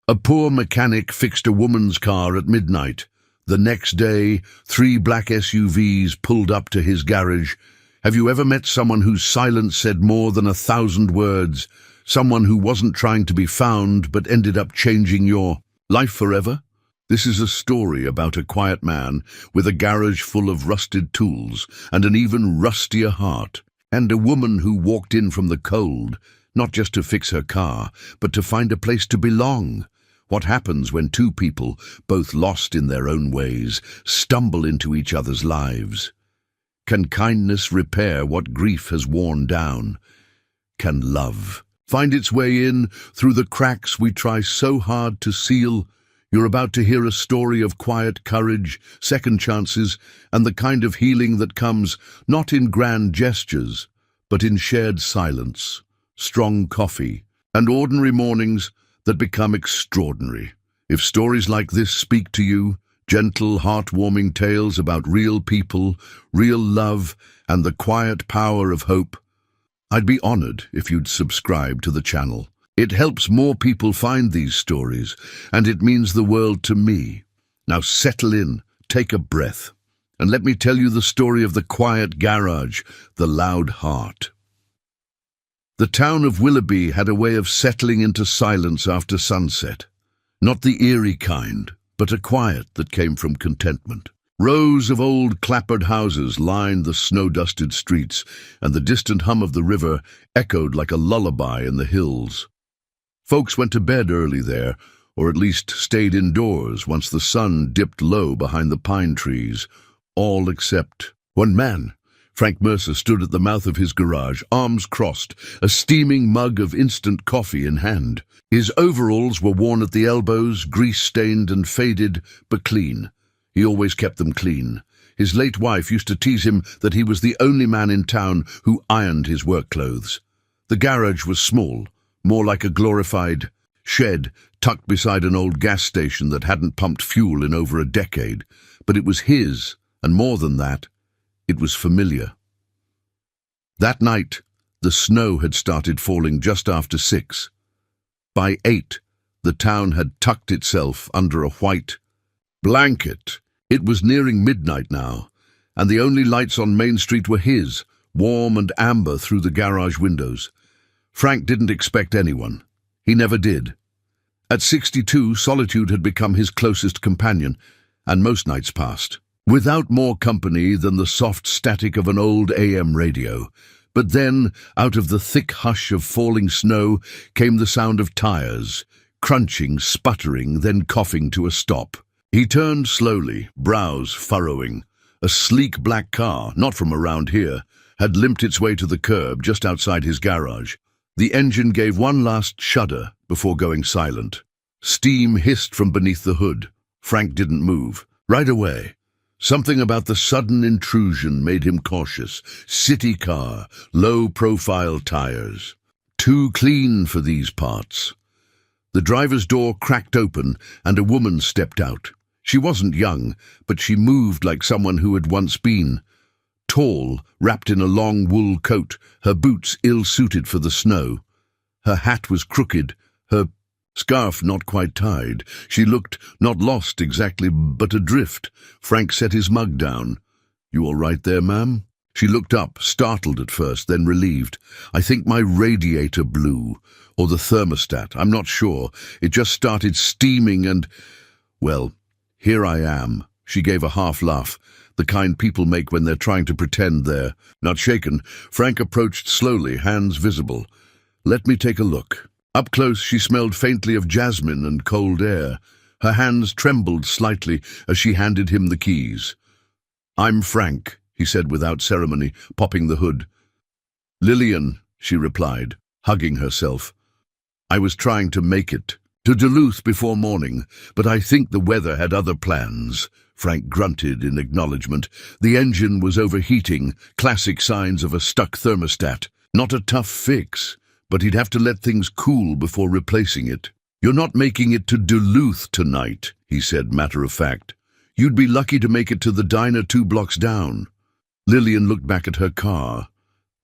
A poor mechanic fixed a woman's car at midnight. The next day, 3 black SUVs pulled up to his garage. Have you ever met someone whose silence said more than 1,000 words? Someone who wasn't trying to be found but ended up changing your life forever? This is a story about a quiet man with a garage full of rusted tools and an even rustier heart, and a woman who walked in from the cold, not just to fix her car, but to find a place to belong. What happens when 2 people, both lost in their own ways, stumble into each other's lives? Can kindness repair what grief has worn down? Can love find its way in through the cracks we try so hard to seal? You're about to hear a story of quiet courage, second chances, and the kind of healing that comes not in grand gestures, but in shared silence, strong coffee, and ordinary mornings that become extraordinary. If stories like this speak to you, gentle, heartwarming tales about real people, real love, and the quiet power of hope, I'd be honored if you'd subscribe to the channel. It helps more people find these stories, and it means the world to me. Now settle in, take a breath, and let me tell you the story of the quiet garage, the loud heart. The town of Willoughby had a way of settling into silence after sunset. Not the eerie kind, but a quiet that came from contentment. Rows of old clapboard houses lined the snow-dusted streets, and the distant hum of the river echoed like a lullaby in the hills. Folks went to bed early there, or at least stayed indoors once the sun dipped low behind the pine trees, all except one man. Frank Mercer stood at the mouth of his garage, arms crossed, a steaming mug of instant coffee in hand. His overalls were worn at the elbows, grease-stained and faded, but clean. He always kept them clean. His late wife used to tease him that he was the only man in town who ironed his work clothes. The garage was small, more like a glorified shed tucked beside an old gas station that hadn't pumped fuel in over a decade. But it was his, and more than that, it was familiar. That night, the snow had started falling just after 6. By 8, the town had tucked itself under a white blanket. It was nearing midnight now, and the only lights on Main Street were his, warm and amber through the garage windows. Frank didn't expect anyone. He never did. At 62, solitude had become his closest companion, and most nights passed without more company than the soft static of an old AM radio. But then, out of the thick hush of falling snow, came the sound of tires, crunching, sputtering, then coughing to a stop. He turned slowly, brows furrowing. A sleek black car, not from around here, had limped its way to the curb just outside his garage. The engine gave one last shudder before going silent. Steam hissed from beneath the hood. Frank didn't move. Right away. Something about the sudden intrusion made him cautious. City car, low-profile tires. Too clean for these parts. The driver's door cracked open and a woman stepped out. She wasn't young, but she moved like someone who had once been. Tall, wrapped in a long wool coat, her boots ill-suited for the snow. Her hat was crooked, her scarf not quite tied. She looked not lost exactly, but adrift. Frank set his mug down. "You all right there, ma'am?" She looked up, startled at first, then relieved. "I think my radiator blew, or the thermostat, I'm not sure. It just started steaming and, well, here I am." She gave a half laugh, the kind people make when they're trying to pretend they're not shaken. Frank approached slowly, hands visible. "Let me take a look." Up close, she smelled faintly of jasmine and cold air. Her hands trembled slightly as she handed him the keys. "I'm Frank," he said without ceremony, popping the hood. "Lillian," she replied, hugging herself. "I was trying to make it to Duluth before morning, but I think the weather had other plans." Frank grunted in acknowledgement. The engine was overheating, classic signs of a stuck thermostat. Not a tough fix, but he'd have to let things cool before replacing it. "You're not making it to Duluth tonight," he said, matter of fact. "You'd be lucky to make it to the diner 2 blocks down." Lillian looked back at her car.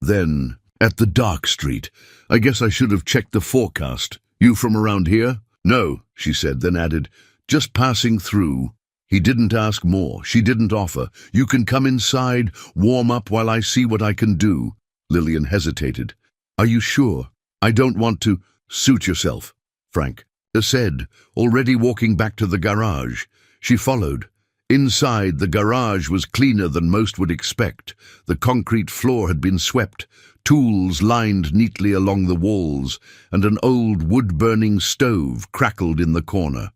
Then, at the dark street. "I guess I should have checked the forecast. You from around here?" No, she said, then added, just passing through. He didn't ask more. She didn't offer. You can come inside, warm up while I see what I can do. Lillian hesitated. Are you sure? I don't want to. Suit yourself, Frank said, already walking back to the garage. She followed. Inside, the garage was cleaner than most would expect. The concrete floor had been swept, tools lined neatly along the walls, and an old wood-burning stove crackled in the corner.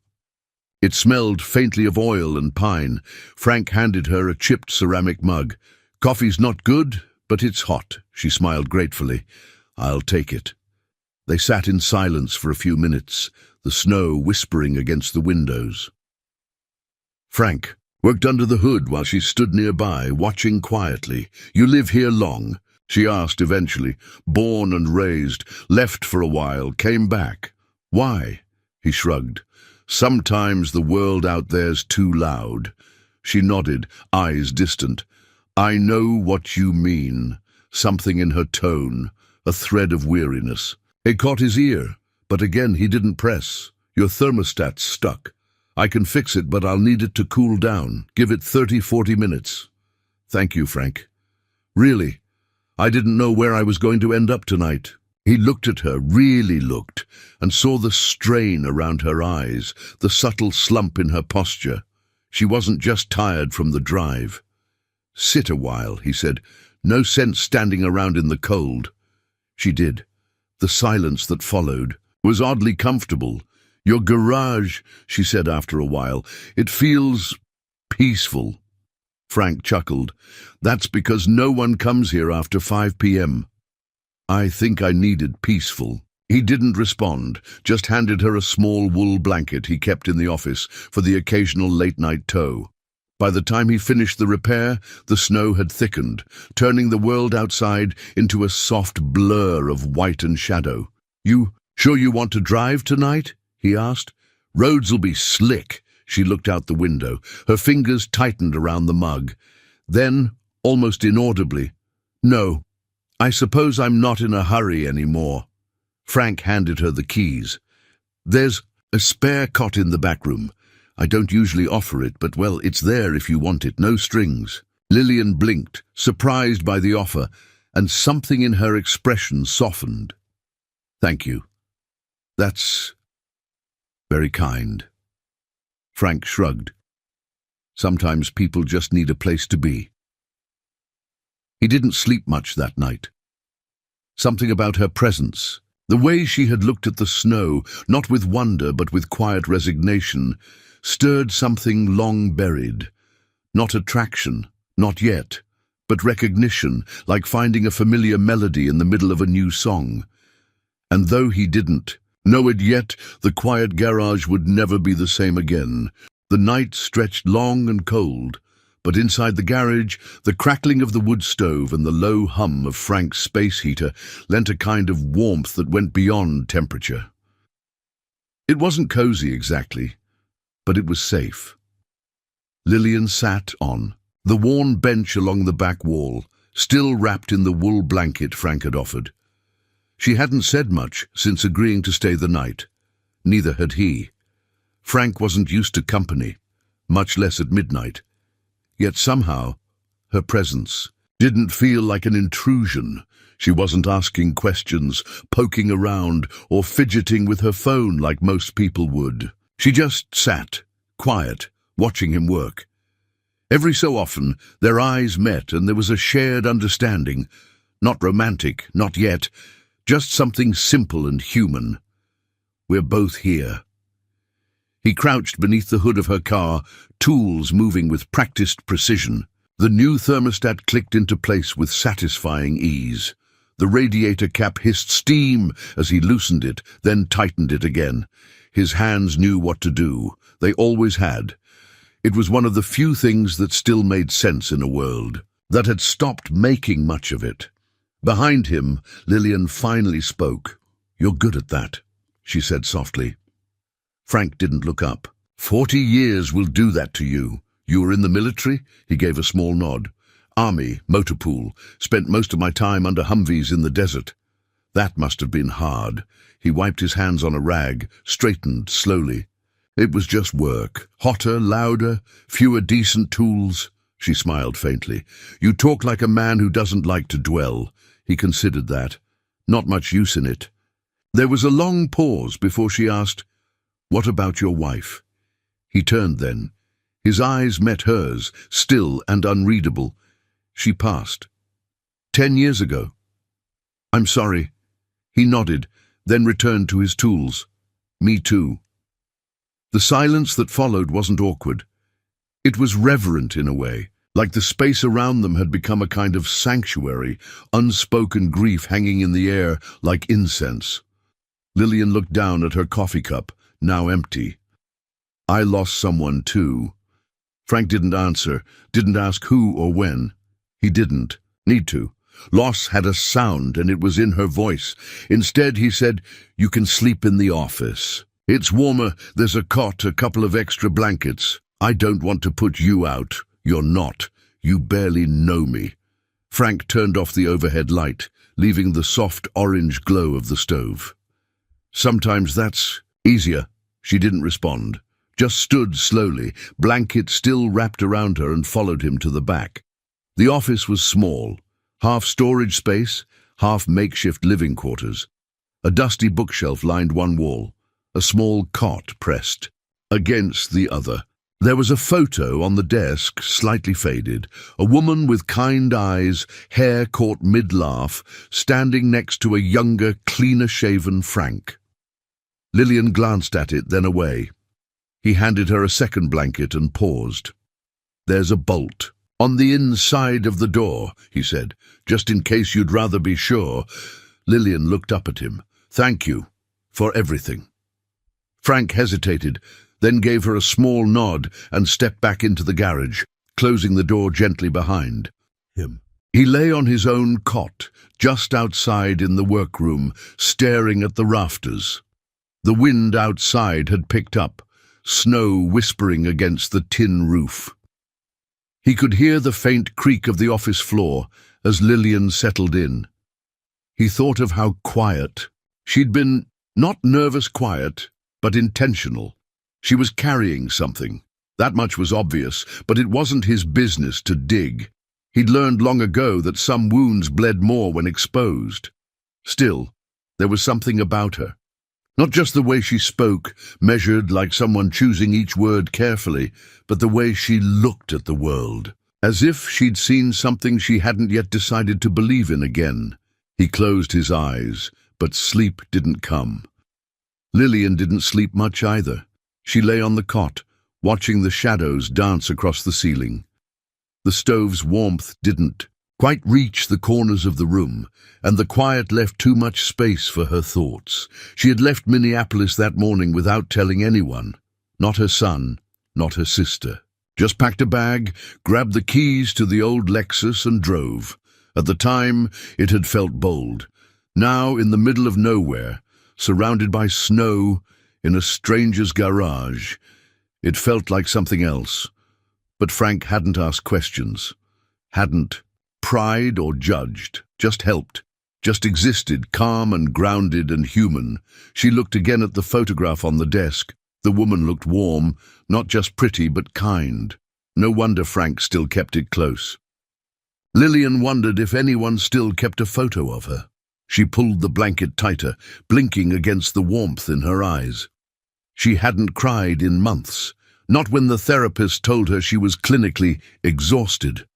It smelled faintly of oil and pine. Frank handed her a chipped ceramic mug. Coffee's not good, but it's hot, she smiled gratefully. I'll take it. They sat in silence for a few minutes, the snow whispering against the windows. Frank worked under the hood while she stood nearby, watching quietly. You live here long? She asked eventually. Born and raised, left for a while, came back. Why? He shrugged. Sometimes the world out there's too loud. She nodded, eyes distant. I know what you mean. Something in her tone, a thread of weariness. It caught his ear, but again he didn't press. Your thermostat's stuck. I can fix it, but I'll need it to cool down. Give it 30-40 minutes. Thank you, Frank. Really, I didn't know where I was going to end up tonight. He looked at her, really looked, and saw the strain around her eyes, the subtle slump in her posture. She wasn't just tired from the drive. Sit a while, he said. No sense standing around in the cold. She did. The silence that followed was oddly comfortable. Your garage, she said after a while, it feels peaceful. Frank chuckled. That's because no one comes here after 5 p.m. I think I needed peaceful. He didn't respond, just handed her a small wool blanket he kept in the office for the occasional late-night tow. By the time he finished the repair, the snow had thickened, turning the world outside into a soft blur of white and shadow. You sure you want to drive tonight? He asked. Roads'll be slick. She looked out the window. Her fingers tightened around the mug. Then, almost inaudibly, no, I suppose I'm not in a hurry anymore. Frank handed her the keys. There's a spare cot in the back room. I don't usually offer it, but well, it's there if you want it, no strings. Lillian blinked, surprised by the offer, and something in her expression softened. Thank you. That's very kind. Frank shrugged. Sometimes people just need a place to be. He didn't sleep much that night. Something about her presence, the way she had looked at the snow, not with wonder but with quiet resignation, stirred something long buried. Not attraction, not yet, but recognition, like finding a familiar melody in the middle of a new song. And though he didn't know it yet, the quiet garage would never be the same again. The night stretched long and cold, but inside the garage, the crackling of the wood stove and the low hum of Frank's space heater lent a kind of warmth that went beyond temperature. It wasn't cozy exactly, but it was safe. Lillian sat on the worn bench along the back wall, still wrapped in the wool blanket Frank had offered. She hadn't said much since agreeing to stay the night. Neither had he. Frank wasn't used to company, much less at midnight. Yet somehow, her presence didn't feel like an intrusion. She wasn't asking questions, poking around, or fidgeting with her phone like most people would. She just sat, quiet, watching him work. Every so often, their eyes met and there was a shared understanding. Not romantic, not yet, just something simple and human. We're both here. He crouched beneath the hood of her car, tools moving with practiced precision. The new thermostat clicked into place with satisfying ease. The radiator cap hissed steam as he loosened it, then tightened it again. His hands knew what to do. They always had. It was one of the few things that still made sense in a world that had stopped making much of it. Behind him, Lillian finally spoke. You're good at that, she said softly. Frank didn't look up. 40 years will do that to you. You were in the military? He gave a small nod. Army, motor pool. Spent most of my time under Humvees in the desert. That must have been hard. He wiped his hands on a rag, straightened slowly. It was just work. Hotter, louder, fewer decent tools. She smiled faintly. You talk like a man who doesn't like to dwell. He considered that. Not much use in it. There was a long pause before she asked, "What about your wife?" He turned then. His eyes met hers, still and unreadable. She passed. 10 years ago. I'm sorry. He nodded, then returned to his tools. Me too. The silence that followed wasn't awkward. It was reverent in a way, like the space around them had become a kind of sanctuary, unspoken grief hanging in the air like incense. Lillian looked down at her coffee cup, now empty. I lost someone too. Frank didn't answer, didn't ask who or when. He didn't need to. Loss had a sound, and it was in her voice. Instead, he said, "You can sleep in the office. It's warmer, there's a cot, a couple of extra blankets. I don't want to put you out. You're not. You barely know me." Frank turned off the overhead light, leaving the soft orange glow of the stove. "Sometimes that's easier." She didn't respond, just stood slowly, blanket still wrapped around her, and followed him to the back. The office was small, half storage space, half makeshift living quarters. A dusty bookshelf lined one wall, a small cot pressed against the other. There was a photo on the desk, slightly faded, a woman with kind eyes, hair caught mid-laugh, standing next to a younger, cleaner-shaven Frank. Lillian glanced at it, then away. He handed her a second blanket and paused. "There's a bolt on the inside of the door," he said, "just in case you'd rather be sure." Lillian looked up at him. "Thank you for everything." Frank hesitated, then gave her a small nod and stepped back into the garage, closing the door gently behind him. He lay on his own cot, just outside in the workroom, staring at the rafters. The wind outside had picked up, snow whispering against the tin roof. He could hear the faint creak of the office floor as Lillian settled in. He thought of how quiet she'd been, not nervous quiet, but intentional. She was carrying something. That much was obvious, but it wasn't his business to dig. He'd learned long ago that some wounds bled more when exposed. Still, there was something about her. Not just the way she spoke, measured like someone choosing each word carefully, but the way she looked at the world, as if she'd seen something she hadn't yet decided to believe in again. He closed his eyes, but sleep didn't come. Lillian didn't sleep much either. She lay on the cot, watching the shadows dance across the ceiling. The stove's warmth didn't quite reach the corners of the room, and the quiet left too much space for her thoughts. She had left Minneapolis that morning without telling anyone. Not her son, not her sister. Just packed a bag, grabbed the keys to the old Lexus and drove. At the time, it had felt bold. Now, in the middle of nowhere, surrounded by snow, in a stranger's garage, it felt like something else. But Frank hadn't asked questions, hadn't pried or judged, just helped, just existed, calm and grounded and human. She looked again at the photograph on the desk. The woman looked warm, not just pretty but kind. No wonder Frank still kept it close. Lillian wondered if anyone still kept a photo of her. She pulled the blanket tighter, blinking against the warmth in her eyes. She hadn't cried in months, not when the therapist told her she was clinically exhausted.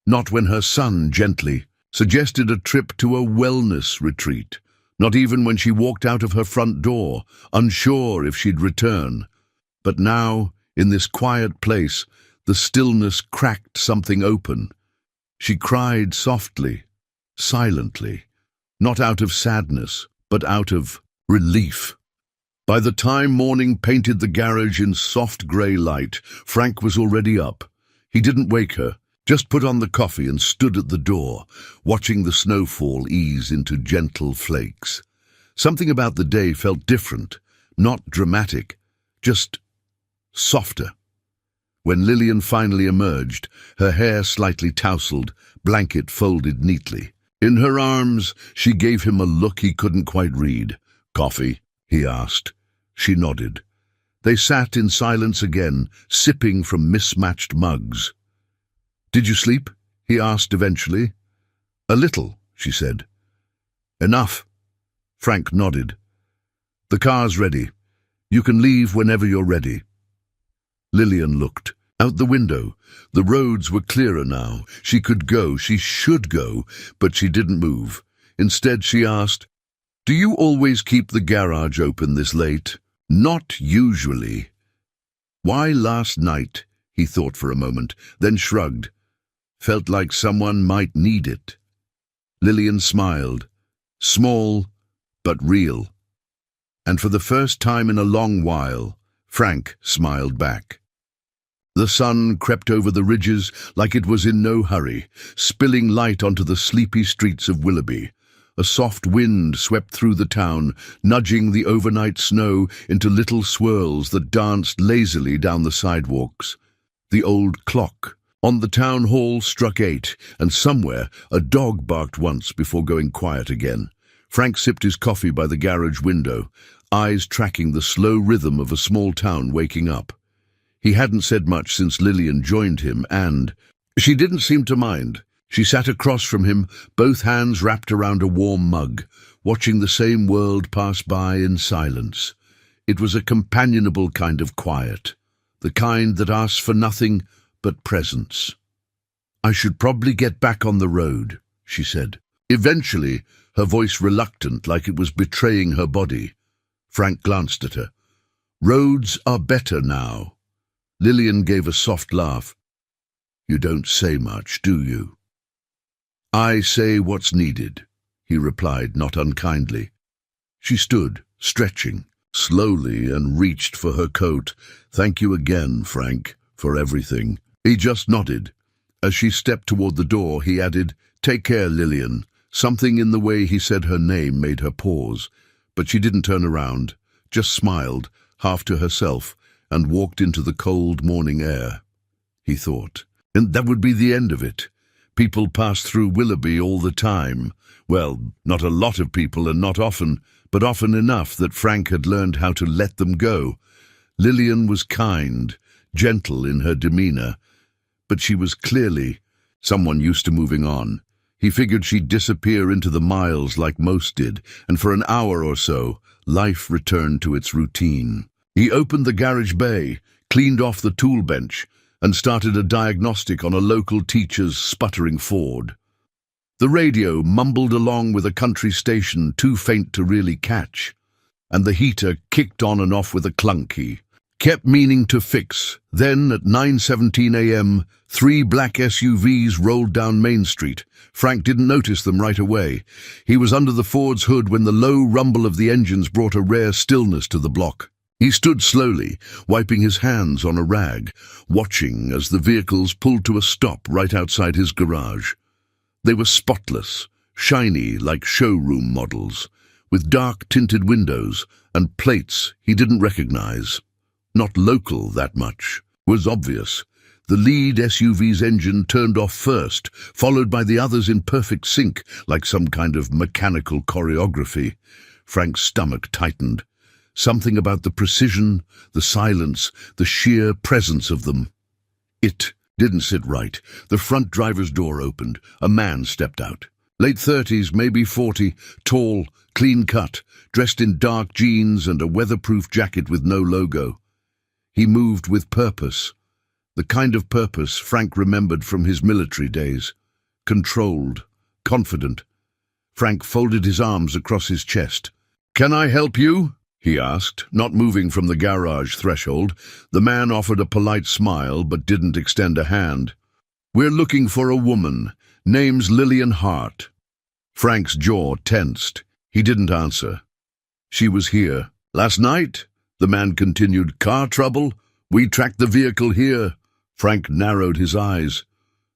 Not when her son gently suggested a trip to a wellness retreat. Not even when she walked out of her front door, unsure if she'd return. But now, in this quiet place, the stillness cracked something open. She cried softly, silently, not out of sadness, but out of relief. By the time morning painted the garage in soft grey light, Frank was already up. He didn't wake her, just put on the coffee and stood at the door, watching the snowfall ease into gentle flakes. Something about the day felt different, not dramatic, just softer. When Lillian finally emerged, her hair slightly tousled, blanket folded neatly. In her arms, she gave him a look he couldn't quite read. "Coffee?" he asked. She nodded. They sat in silence again, sipping from mismatched mugs. "Did you sleep?" he asked eventually. "A little," she said. "Enough." Frank nodded. "The car's ready. You can leave whenever you're ready." Lillian looked. Out the window. The roads were clearer now. She could go, she should go, but she didn't move. Instead, she asked, "Do you always keep the garage open this late?" "Not usually." "Why last night?" he thought for a moment, then shrugged. "Felt like someone might need it." Lillian smiled. Small, but real. And for the first time in a long while, Frank smiled back. The sun crept over the ridges like it was in no hurry, spilling light onto the sleepy streets of Willoughby. A soft wind swept through the town, nudging the overnight snow into little swirls that danced lazily down the sidewalks. The old clock on the town hall struck 8, and somewhere a dog barked once before going quiet again. Frank sipped his coffee by the garage window, eyes tracking the slow rhythm of a small town waking up. He hadn't said much since Lillian joined him, and she didn't seem to mind. She sat across from him, both hands wrapped around a warm mug, watching the same world pass by in silence. It was a companionable kind of quiet, the kind that asks for nothing but presence. "I should probably get back on the road," she said. Eventually, her voice reluctant, like it was betraying her body. Frank glanced at her. "Roads are better now." Lillian gave a soft laugh. "You don't say much, do you?" "I say what's needed," he replied, not unkindly. She stood, stretching, slowly, and reached for her coat. "Thank you again, Frank, for everything." He just nodded. As she stepped toward the door, he added, "Take care, Lillian." Something in the way he said her name made her pause, but she didn't turn around, just smiled, half to herself, and walked into the cold morning air. He thought, and that would be the end of it. People passed through Willoughby all the time. Well, not a lot of people and not often, but often enough that Frank had learned how to let them go. Lillian was kind, gentle in her demeanor, but she was clearly someone used to moving on. He figured she'd disappear into the miles like most did, and for an hour or so, life returned to its routine. He opened the garage bay, cleaned off the tool bench, and started a diagnostic on a local teacher's sputtering Ford. The radio mumbled along with a country station too faint to really catch, and the heater kicked on and off with a clunky. Kept meaning to fix. Then, at 9:17 a.m., 3 black SUVs rolled down Main Street. Frank didn't notice them right away. He was under the Ford's hood when the low rumble of the engines brought a rare stillness to the block. He stood slowly, wiping his hands on a rag, watching as the vehicles pulled to a stop right outside his garage. They were spotless, shiny like showroom models, with dark-tinted windows and plates he didn't recognize. Not local that much was obvious. The lead SUV's engine turned off first, followed by the others in perfect sync, like some kind of mechanical choreography. Frank's stomach tightened. Something about the precision, the silence, the sheer presence of them. It didn't sit right. The front driver's door opened. A man stepped out. Late 30s, maybe 40, tall, clean-cut, dressed in dark jeans and a weatherproof jacket with no logo. He moved with purpose, the kind of purpose Frank remembered from his military days. Controlled, confident. Frank folded his arms across his chest. "Can I help you?" he asked, not moving from the garage threshold. The man offered a polite smile, but didn't extend a hand. "We're looking for a woman. Name's Lillian Hart." Frank's jaw tensed. He didn't answer. "She was here. Last night?" The man continued. "Car trouble? We tracked the vehicle here." Frank narrowed his eyes.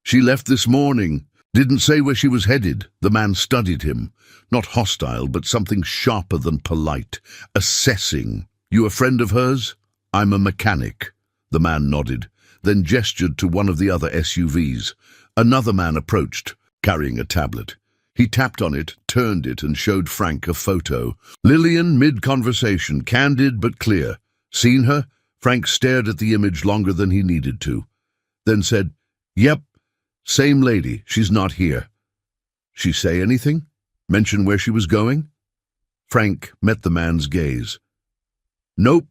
"She left this morning. Didn't say where she was headed." The man studied him. Not hostile, but something sharper than polite. Assessing. "You a friend of hers?" "I'm a mechanic." The man nodded, then gestured to one of the other SUVs. Another man approached, carrying a tablet. He tapped on it, turned it, and showed Frank a photo. Lillian, mid-conversation, candid but clear. Seen her? Frank stared at the image longer than he needed to, then said, "Yep, same lady, she's not here." She say anything? Mention where she was going? Frank met the man's gaze. Nope.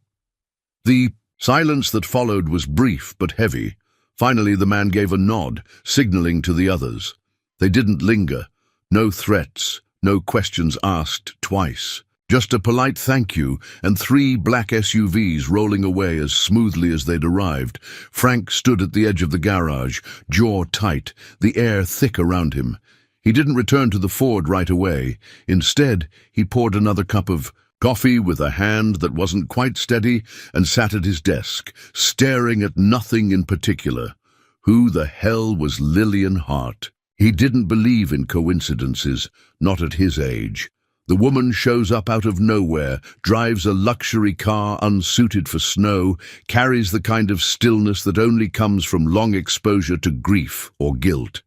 The silence that followed was brief but heavy. Finally, the man gave a nod, signaling to the others. They didn't linger. No threats, no questions asked twice. Just a polite thank you and 3 black SUVs rolling away as smoothly as they'd arrived. Frank stood at the edge of the garage, jaw tight, the air thick around him. He didn't return to the Ford right away. Instead, he poured another cup of coffee with a hand that wasn't quite steady and sat at his desk, staring at nothing in particular. Who the hell was Lillian Hart? He didn't believe in coincidences, not at his age. The woman shows up out of nowhere, drives a luxury car unsuited for snow, carries the kind of stillness that only comes from long exposure to grief or guilt.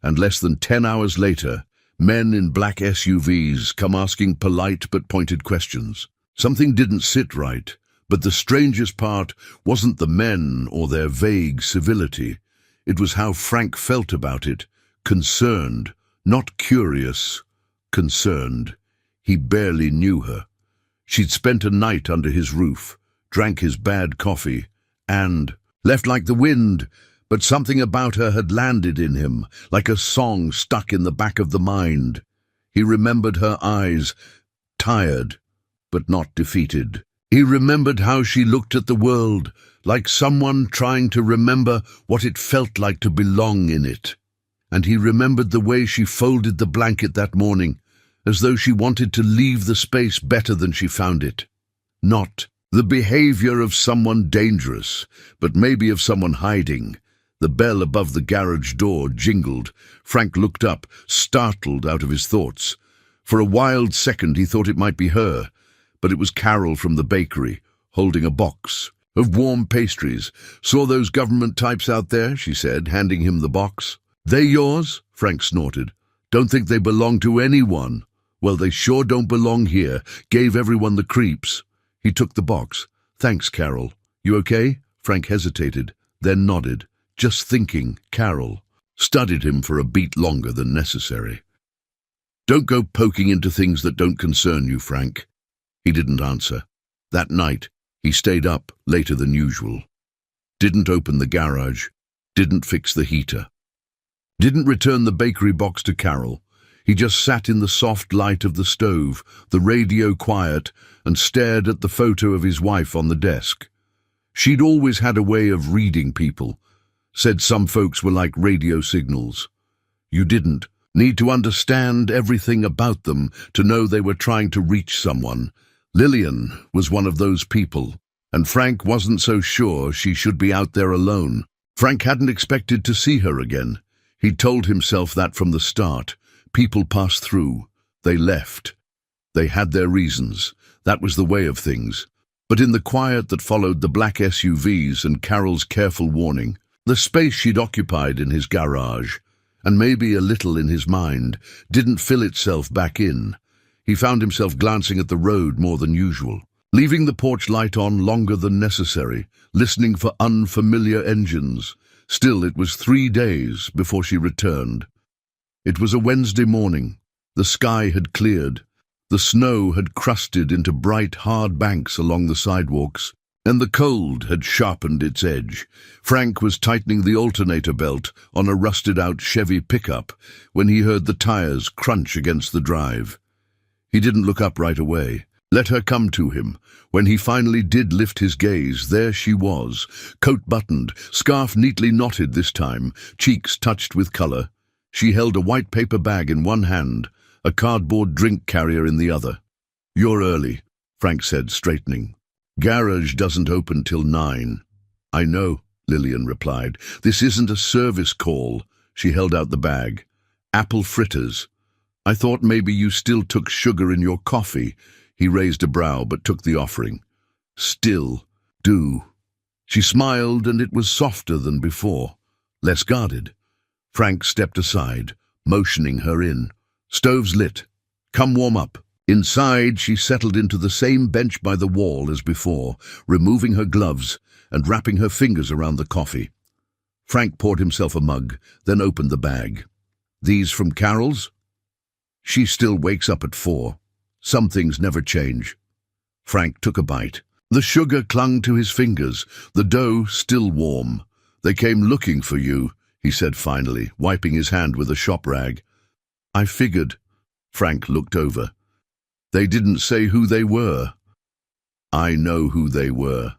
And less than 10 hours later, men in black SUVs come asking polite but pointed questions. Something didn't sit right, but the strangest part wasn't the men or their vague civility. It was how Frank felt about it. Concerned, not curious, concerned. He barely knew her. She'd spent a night under his roof, drank his bad coffee, and left like the wind, but something about her had landed in him, like a song stuck in the back of the mind. He remembered her eyes, tired, but not defeated. He remembered how she looked at the world, like someone trying to remember what it felt like to belong in it. And he remembered the way she folded the blanket that morning, as though she wanted to leave the space better than she found it. Not the behavior of someone dangerous, but maybe of someone hiding. The bell above the garage door jingled. Frank looked up, startled out of his thoughts. For a wild second he thought it might be her, but it was Carol from the bakery, holding a box of warm pastries. "Saw those government types out there?" she said, handing him the box. "They yours?" Frank snorted. "Don't think they belong to anyone." "Well, they sure don't belong here." Gave everyone the creeps. He took the box. "Thanks, Carol. You okay?" Frank hesitated, then nodded. "Just thinking, Carol." Studied him for a beat longer than necessary. "Don't go poking into things that don't concern you, Frank." He didn't answer. That night, he stayed up later than usual. Didn't open the garage. Didn't fix the heater. Didn't return the bakery box to Carol. He just sat in the soft light of the stove, the radio quiet, and stared at the photo of his wife on the desk. She'd always had a way of reading people. Said some folks were like radio signals. You didn't need to understand everything about them to know they were trying to reach someone. Lillian was one of those people, and Frank wasn't so sure she should be out there alone. Frank hadn't expected to see her again. He'd told himself that from the start. People passed through. They left. They had their reasons. That was the way of things. But in the quiet that followed the black SUVs and Carol's careful warning, the space she'd occupied in his garage, and maybe a little in his mind, didn't fill itself back in. He found himself glancing at the road more than usual, leaving the porch light on longer than necessary, listening for unfamiliar engines. Still, it was 3 days before she returned. It was a Wednesday morning. The sky had cleared. The snow had crusted into bright, hard banks along the sidewalks, and the cold had sharpened its edge. Frank was tightening the alternator belt on a rusted-out Chevy pickup when he heard the tires crunch against the drive. He didn't look up right away. Let her come to him. When he finally did lift his gaze, there she was, coat buttoned, scarf neatly knotted this time, cheeks touched with color. She held a white paper bag in one hand, a cardboard drink carrier in the other. "You're early," Frank said, straightening. "Garage doesn't open till 9. "I know," Lillian replied. "This isn't a service call." She held out the bag. "Apple fritters. I thought maybe you still took sugar in your coffee." He raised a brow but took the offering. "Still do." She smiled, and it was softer than before, less guarded. Frank stepped aside, motioning her in. Stove's lit. Come warm up. Inside, she settled into the same bench by the wall as before, removing her gloves and wrapping her fingers around the coffee. Frank poured himself a mug, then opened the bag. These from Carol's? She still wakes up at 4. Some things never change. Frank took a bite. The sugar clung to his fingers, the dough still warm. They came looking for you, he said finally, wiping his hand with a shop rag. I figured. Frank looked over. They didn't say who they were. I know who they were.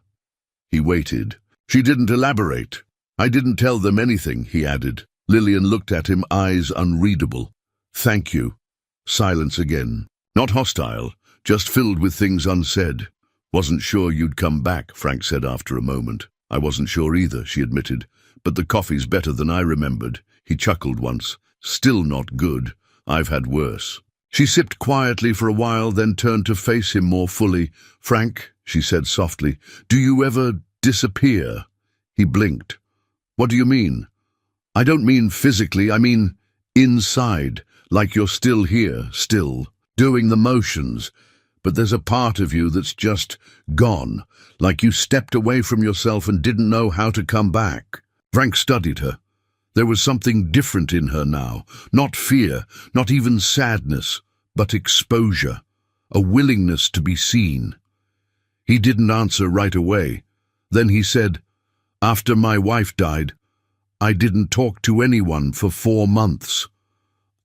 He waited. She didn't elaborate. I didn't tell them anything, he added. Lillian looked at him, eyes unreadable. Thank you. Silence again. Not hostile, just filled with things unsaid. Wasn't sure you'd come back, Frank said after a moment. I wasn't sure either, she admitted. But the coffee's better than I remembered. He chuckled once. Still not good. I've had worse. She sipped quietly for a while, then turned to face him more fully. Frank, she said softly, do you ever disappear? He blinked. What do you mean? I don't mean physically, I mean inside, like you're still here, still, doing the motions. But there's a part of you that's just gone, like you stepped away from yourself and didn't know how to come back. Frank studied her. There was something different in her now, not fear, not even sadness, but exposure, a willingness to be seen. He didn't answer right away. Then he said, after my wife died, I didn't talk to anyone for 4 months.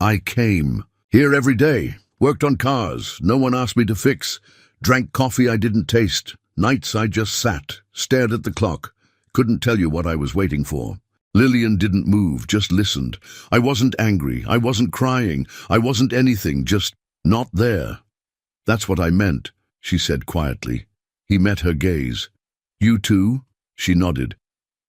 I came here every day, worked on cars, no one asked me to fix, drank coffee I didn't taste, nights I just sat, stared at the clock, couldn't tell you what I was waiting for. Lillian didn't move, just listened. I wasn't angry, I wasn't crying, I wasn't anything, just not there. That's what I meant, she said quietly. He met her gaze. You too? She nodded.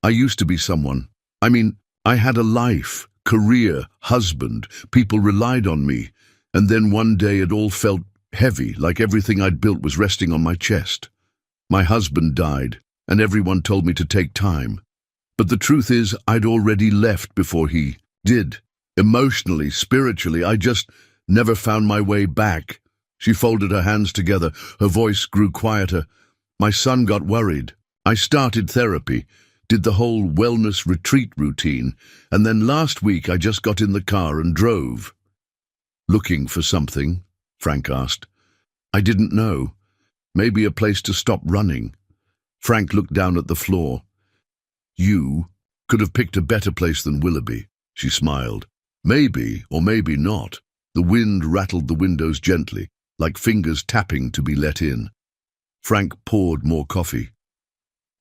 I used to be someone. I mean, I had a life, career, husband, people relied on me. And then one day it all felt heavy, like everything I'd built was resting on my chest. My husband died, and everyone told me to take time. But the truth is, I'd already left before he did. Emotionally, spiritually, I just never found my way back. She folded her hands together. Her voice grew quieter. My son got worried. I started therapy, did the whole wellness retreat routine, and then last week I just got in the car and drove. Looking for something? Frank asked. I didn't know. Maybe a place to stop running. Frank looked down at the floor. You could have picked a better place than Willoughby, she smiled. Maybe, or maybe not. The wind rattled the windows gently, like fingers tapping to be let in. Frank poured more coffee.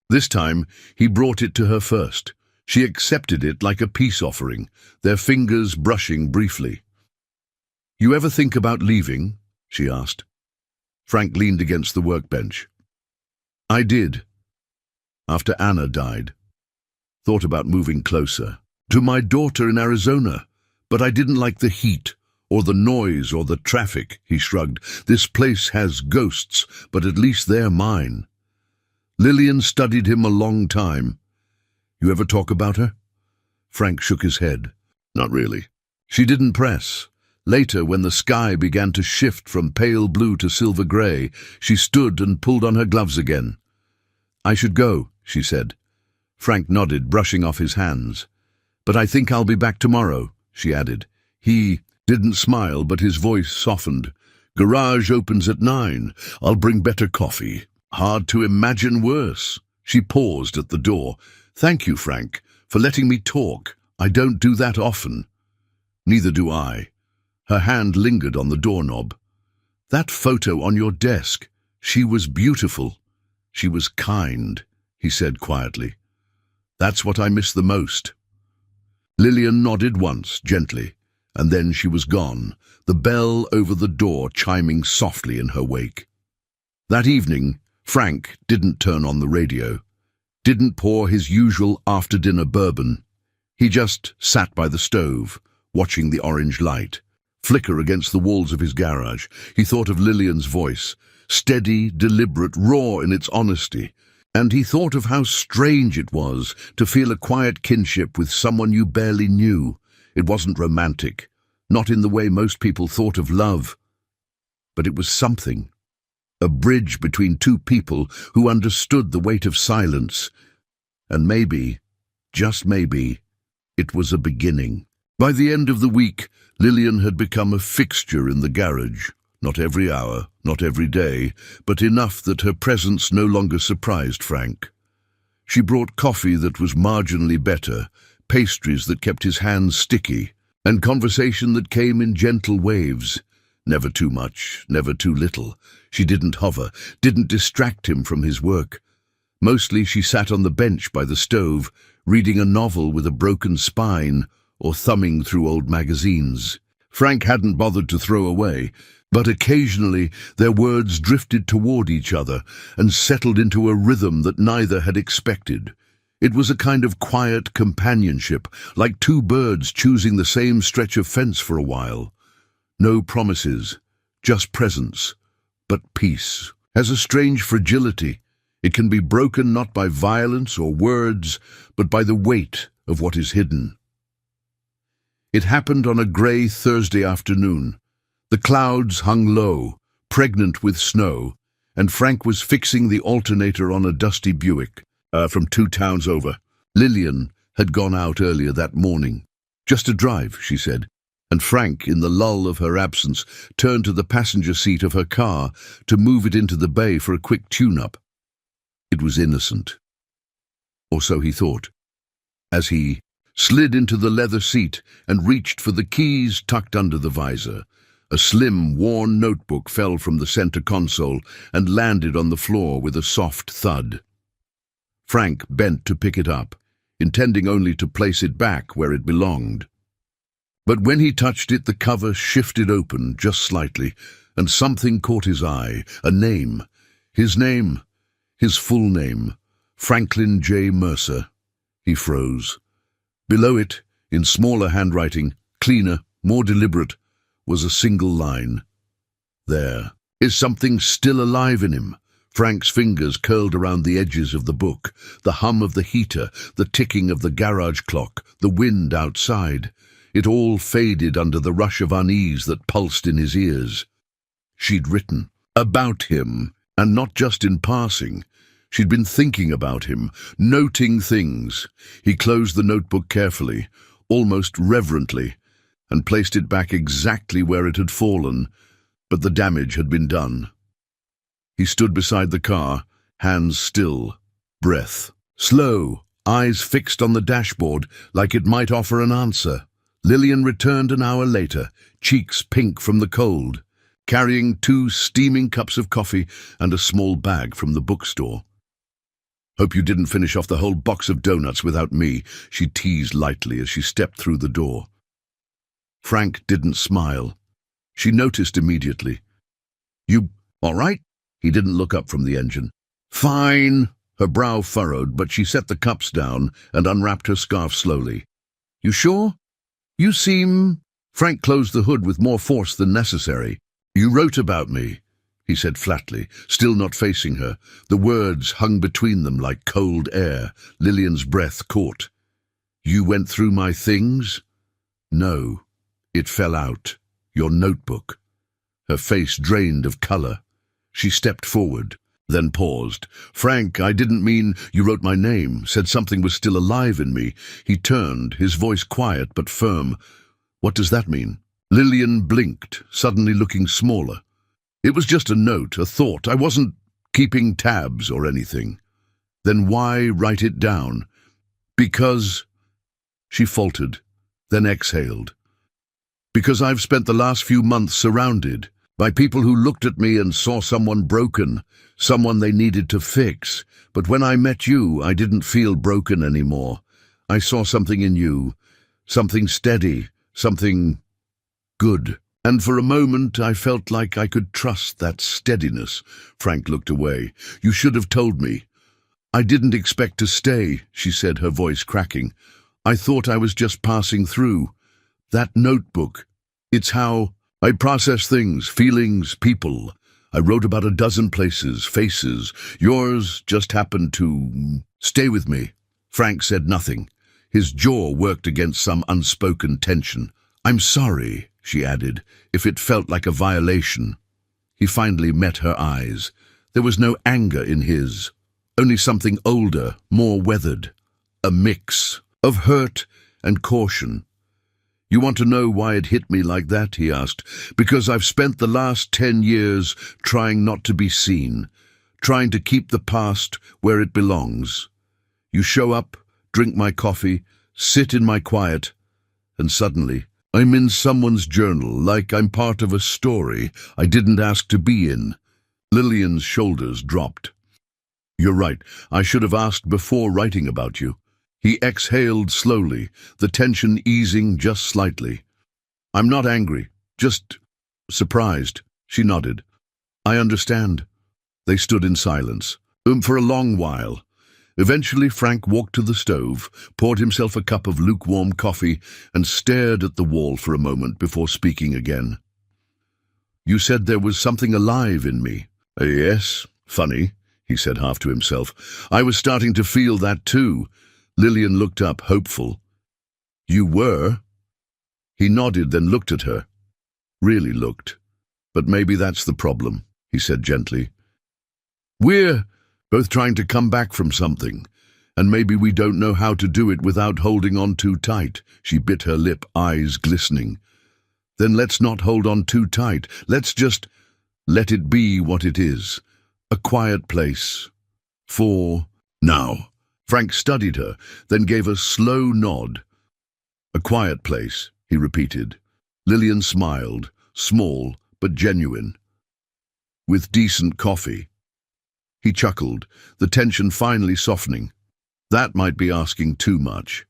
This time, he brought it to her first. She accepted it like a peace offering, their fingers brushing briefly. You ever think about leaving? She asked. Frank leaned against the workbench. I did. After Anna died. Thought about moving closer. To my daughter in Arizona. But I didn't like the heat, or the noise, or the traffic, he shrugged. This place has ghosts, but at least they're mine. Lillian studied him a long time. You ever talk about her? Frank shook his head. Not really. She didn't press. Later, when the sky began to shift from pale blue to silver grey, she stood and pulled on her gloves again. I should go, she said. Frank nodded, brushing off his hands. But I think I'll be back tomorrow, she added. He didn't smile, but his voice softened. Garage opens at 9. I'll bring better coffee. Hard to imagine worse. She paused at the door. Thank you, Frank, for letting me talk. I don't do that often. Neither do I. Her hand lingered on the doorknob. That photo on your desk. She was beautiful. She was kind, he said quietly. That's what I miss the most. Lillian nodded once, gently, and then she was gone, the bell over the door chiming softly in her wake. That evening, Frank didn't turn on the radio, didn't pour his usual after-dinner bourbon. He just sat by the stove, watching the orange light flicker against the walls of his garage. He thought of Lillian's voice, steady, deliberate, raw in its honesty, and he thought of how strange it was to feel a quiet kinship with someone you barely knew. It wasn't romantic, not in the way most people thought of love. But it was something, a bridge between two people who understood the weight of silence. And maybe, just maybe, it was a beginning. By the end of the week, Lillian had become a fixture in the garage. Not every hour, not every day, but enough that her presence no longer surprised Frank. She brought coffee that was marginally better, pastries that kept his hands sticky, and conversation that came in gentle waves. Never too much, never too little. She didn't hover, didn't distract him from his work. Mostly she sat on the bench by the stove, reading a novel with a broken spine or thumbing through old magazines. Frank hadn't bothered to throw away, but occasionally their words drifted toward each other and settled into a rhythm that neither had expected. It was a kind of quiet companionship, like two birds choosing the same stretch of fence for a while. No promises, just presence, but peace has a strange fragility. It can be broken not by violence or words, but by the weight of what is hidden. It happened on a grey Thursday afternoon. The clouds hung low, pregnant with snow, and Frank was fixing the alternator on a dusty Buick from 2 towns over. Lillian had gone out earlier that morning. Just a drive, she said, and Frank, in the lull of her absence, turned to the passenger seat of her car to move it into the bay for a quick tune-up. It was innocent. Or so he thought, as he slid into the leather seat and reached for the keys tucked under the visor. A slim, worn notebook fell from the center console and landed on the floor with a soft thud. Frank bent to pick it up, intending only to place it back where it belonged. But when he touched it, the cover shifted open just slightly, and something caught his eye, a name. His name, his full name, Franklin J. Mercer. He froze. Below it, in smaller handwriting, cleaner, more deliberate, was a single line. There. Is something still alive in him? Frank's fingers curled around the edges of the book, the hum of the heater, the ticking of the garage clock, the wind outside. It all faded under the rush of unease that pulsed in his ears. She'd written about him, and not just in passing. She'd been thinking about him, noting things. He closed the notebook carefully, almost reverently, and placed it back exactly where it had fallen, but the damage had been done. He stood beside the car, hands still, breath slow, eyes fixed on the dashboard like it might offer an answer. Lillian returned an hour later, cheeks pink from the cold, carrying 2 steaming cups of coffee and a small bag from the bookstore. "Hope you didn't finish off the whole box of donuts without me," she teased lightly as she stepped through the door. Frank didn't smile. She noticed immediately. "You all right?" He didn't look up from the engine. "Fine." Her brow furrowed, but she set the cups down and unwrapped her scarf slowly. "You sure? You seem—" Frank closed the hood with more force than necessary. "You wrote about me," he said flatly, still not facing her. The words hung between them like cold air. Lillian's breath caught. "You went through my things?" "No." It fell out. "Your notebook." Her face drained of color. She stepped forward, then paused. "Frank, I didn't mean you wrote my name, said something was still alive in me." He turned, his voice quiet but firm. "What does that mean?" Lillian blinked, suddenly looking smaller. "It was just a note, a thought. I wasn't keeping tabs or anything." "Then why write it down?" "Because—" She faltered, then exhaled. "Because I've spent the last few months surrounded by people who looked at me and saw someone broken, someone they needed to fix. But when I met you, I didn't feel broken anymore. I saw something in you, something steady, something good. And for a moment I felt like I could trust that steadiness." Frank looked away. "You should have told me." "I didn't expect to stay," she said, her voice cracking. "I thought I was just passing through. That notebook, it's how I process things, feelings, people. I wrote about a dozen places, faces. Yours just happened to stay with me." Frank said nothing. His jaw worked against some unspoken tension. I'm sorry, she added, if it felt like a violation. He finally met her eyes. There was no anger in his, only something older, more weathered. A mix of hurt and caution. You want to know why it hit me like that, he asked. Because I've spent the last 10 years trying not to be seen, trying to keep the past where it belongs. You show up, drink my coffee, sit in my quiet, and suddenly I'm in someone's journal, like I'm part of a story I didn't ask to be in. Lillian's shoulders dropped. You're right, I should have asked before writing about you. He exhaled slowly, the tension easing just slightly. I'm not angry, just surprised. She nodded. I understand. They stood in silence, for a long while. Eventually Frank walked to the stove, poured himself a cup of lukewarm coffee, and stared at the wall for a moment before speaking again. You said there was something alive in me. Yes, funny, he said half to himself. I was starting to feel that too. Lillian looked up, hopeful. You were? He nodded, then looked at her. Really looked. But maybe that's the problem, he said gently. We're both trying to come back from something, and maybe we don't know how to do it without holding on too tight. She bit her lip, eyes glistening. Then let's not hold on too tight. Let's just let it be what it is. A quiet place. For now. Frank studied her, then gave a slow nod. A quiet place, he repeated. Lillian smiled, small but genuine. With decent coffee. He chuckled, the tension finally softening. That might be asking too much.